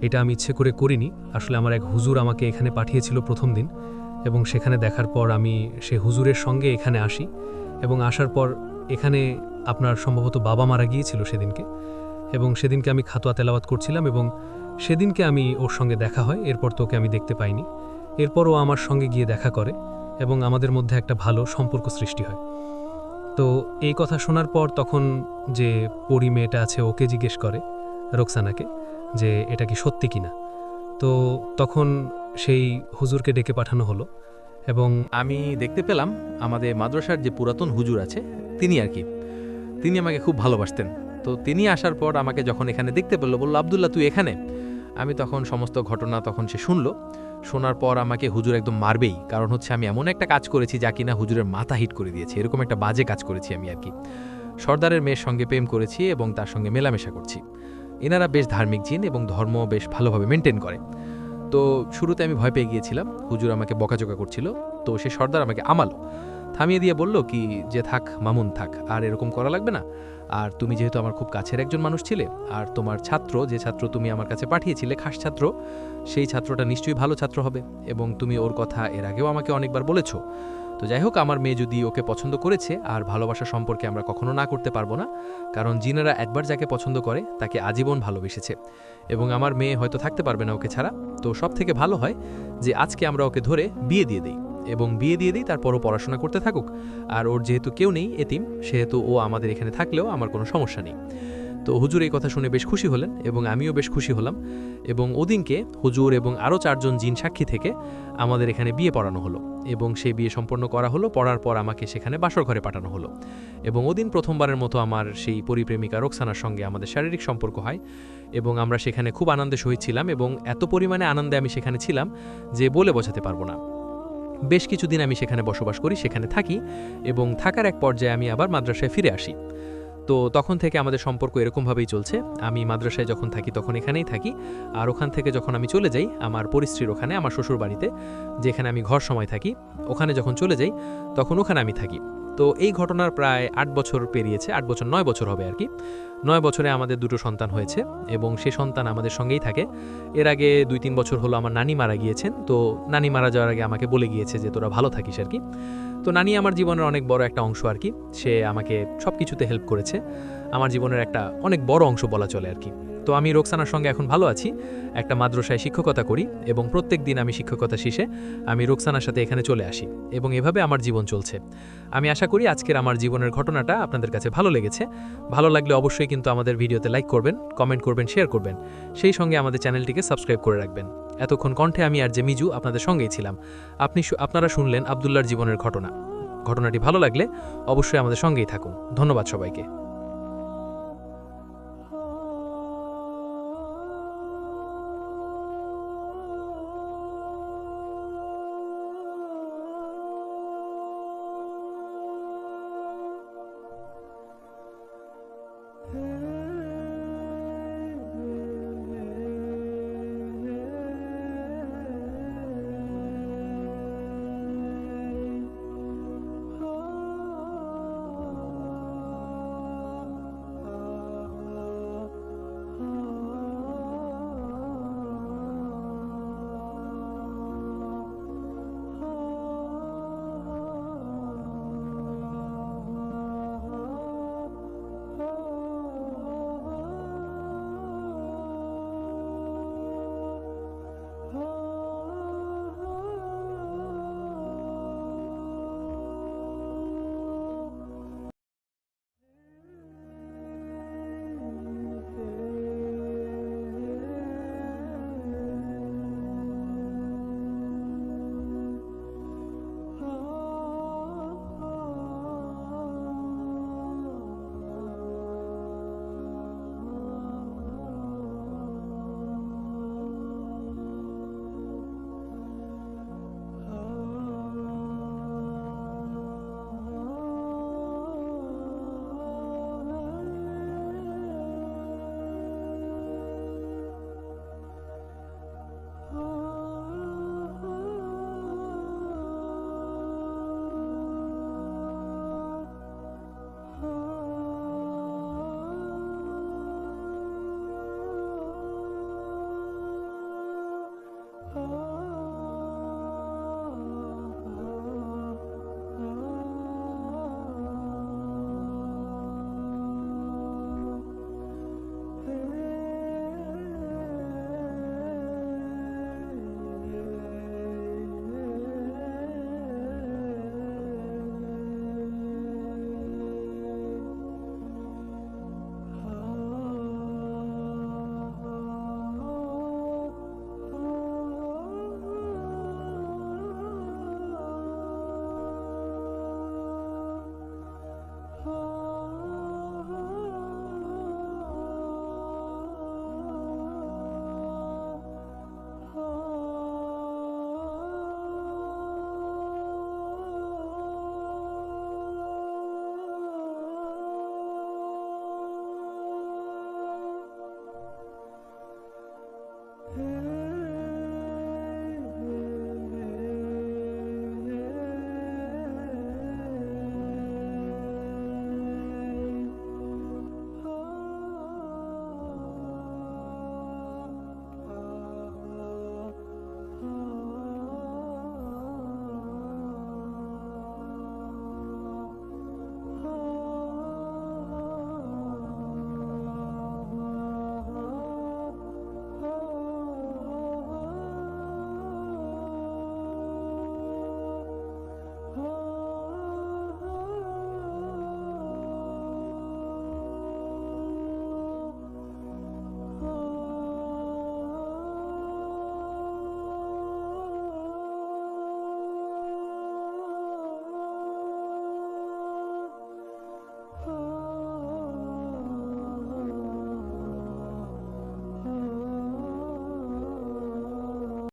এটা আমি ইচ্ছে করে করিনি, আসলে আমার এক হুজুর আমাকে এখানে পাঠিয়েছিল প্রথম দিন, এবং সেখানে দেখার পর আমি সে হুজুরের সঙ্গে এখানে আসি, এবং আসার পর এখানে আপনার সম্ভবত বাবা মারা গিয়েছিল সেদিনকে, এবং সেদিনকে আমি খাতোয়া তেলাওয়াত করছিলাম, এবং সেদিনকে আমি ওর সঙ্গে দেখা হয়। এরপর তোকে আমি দেখতে পাইনি। এরপর ও আমার সঙ্গে গিয়ে দেখা করে, এবং আমাদের মধ্যে একটা ভালো সম্পর্ক সৃষ্টি হয়। তো এই কথা শোনার পর তখন যে পরি মেয়েটা আছে ওকে জিজ্ঞেস করে, রোকসানাকে, যে এটা কি সত্যি কিনা। তো তখন সেই হুজুরকে ডেকে পাঠানো হলো এবং আমি দেখতে পেলাম আমাদের মাদ্রাসার যে পুরাতন হুজুর আছে তিনি আর কি, তিনি আমাকে খুব ভালোবাসতেন। তো তিনি আসার পর আমাকে যখন এখানে দেখতে পেলো, বললো আব্দুল্লাহ তুই এখানে। আমি তখন সমস্ত ঘটনা তখন সে শুনলো। শোনার পর আমাকে হুজুর একদম মারবেই, কারণ হচ্ছে আমি এমন একটা কাজ করেছি যা কিনা হুজুরের মাথা হিট করে দিয়েছে। এরকম একটা বাজে কাজ করেছি আমি আর কি। সর্দারের মেয়ের সঙ্গে প্রেম করেছি এবং তার সঙ্গে মেলামেশা করছি। এনারা বেশ ধার্মিক জিন এবং ধর্ম বেশ ভালোভাবে মেনটেন করে। তো শুরুতে আমি ভয় পেয়ে গিয়েছিলাম, হুজুর আমাকে বকাঝকা করছিল। তো সে সর্দার আমাকে আমালো, থামিয়ে দিয়ে বলল কি যে থাক মামুন থাক, আর এরকম করা লাগবে না। আর তুমি যেহেতু আমার খুব কাছের একজন মানুষ ছিলে, আর তোমার ছাত্র, যে ছাত্র তুমি আমার কাছে পাঠিয়েছিলে খাস ছাত্র, সেই ছাত্রটা নিশ্চয়ই ভালো ছাত্র হবে এবং তুমি ওর কথা এর আগেও আমাকে অনেকবার বলেছো। তো যাই হোক, আমার মেয়ে যদি ওকে পছন্দ করেছে, আর ভালোবাসা সম্পর্কে আমরা কখনো না করতে পারবো না, কারণ জিনেরা একবার যাকে পছন্দ করে তাকে আজীবন ভালোবেসেছে এবং আমার মেয়ে হয়তো থাকতে পারবে না ওকে ছাড়া। তো সব থেকে ভালো হয় যে আজকে আমরা ওকে ধরে বিয়ে দিয়ে দিই এবং বিয়ে দিয়ে দিই, তারপরও পড়াশোনা করতে থাকুক। আর ওর যেহেতু কেউ নেই এতিম, সেহেতু ও আমাদের এখানে থাকলেও আমার কোনো সমস্যা নেই। তো হুজুর এই কথা শুনে বেশ খুশি হলেন এবং আমিও বেশ খুশি হলাম। এবং ওদিনকে হুজুর এবং আরও 4 জন জিন সাক্ষী থেকে আমাদের এখানে বিয়ে পড়ানো হলো এবং সেই বিয়ে সম্পন্ন করা হলো। পড়ার পর আমাকে সেখানে বাসর ঘরে পাঠানো হলো এবং ওদিন প্রথমবারের মতো আমার সেই পরিপ্রেমিকা রোকসানার সঙ্গে আমাদের শারীরিক সম্পর্ক হয় এবং আমরা সেখানে খুব আনন্দে সহিত ছিলাম এবং এত পরিমাণে আনন্দে আমি সেখানে ছিলাম যে বলে বোঝাতে পারবো না। বেশ কিছুদিন আমি সেখানে বসবাস করি, সেখানে থাকি এবং থাকার এক পর্যায়ে আমি আবার মাদ্রাসায় ফিরে আসি। তো তখন থেকে আমাদের সম্পর্ক এরকমভাবেই চলছে। আমি মাদ্রাসায় যখন থাকি তখন এখানেই থাকি, আর ওখান থেকে যখন আমি চলে যাই আমার পরিস্ত্রীর ওখানে, আমার শ্বশুর বাড়িতে যেখানে আমি ঘর সময় থাকি, ওখানে যখন চলে যাই তখন ওখানে আমি থাকি। তো এই ঘটনার প্রায় 8 বছর পেরিয়েছে, 8 বছর 9 বছর হবে আর কি। 9 বছরে আমাদের 2টো সন্তান হয়েছে এবং সে সন্তান আমাদের সঙ্গেই থাকে। এর আগে 2-3 বছর হলো আমার নানি মারা গিয়েছেন। তো নানি মারা যাওয়ার আগে আমাকে বলে গিয়েছে যে তোরা ভালো থাকিস আর কি। তো নানি আমার জীবনের অনেক বড় একটা অংশ আর কি। সে আমাকে সব কিছুতে হেল্প করেছে, আমার জীবনের একটা অনেক বড় অংশ বলা চলে আর কি। তো আমি রোকসানার সঙ্গে এখন ভালো আছি, একটা মাদ্রাসায় শিক্ষকতা করি এবং প্রত্যেক দিন আমি শিক্ষকতা শেষে আমি রোকসানার সাথে এখানে চলে আসি এবং এভাবে আমার জীবন চলছে। আমি আশা করি আজকের আমার জীবনের ঘটনাটা আপনাদের কাছে ভালো লেগেছে। ভালো লাগলে অবশ্যই কিন্তু আমাদের ভিডিওতে লাইক করবেন, কমেন্ট করবেন, শেয়ার করবেন, সেই সঙ্গে আমাদের চ্যানেলটিকে সাবস্ক্রাইব করে রাখবেন। এতক্ষণ কণ্ঠে আমি আর যে মিজু আপনাদের সঙ্গেই ছিলাম। আপনারা শুনলেন আব্দুল্লাহর জীবনের ঘটনাটি ভালো লাগলে অবশ্যই আমাদের সঙ্গেই থাকুন। ধন্যবাদ সবাইকে।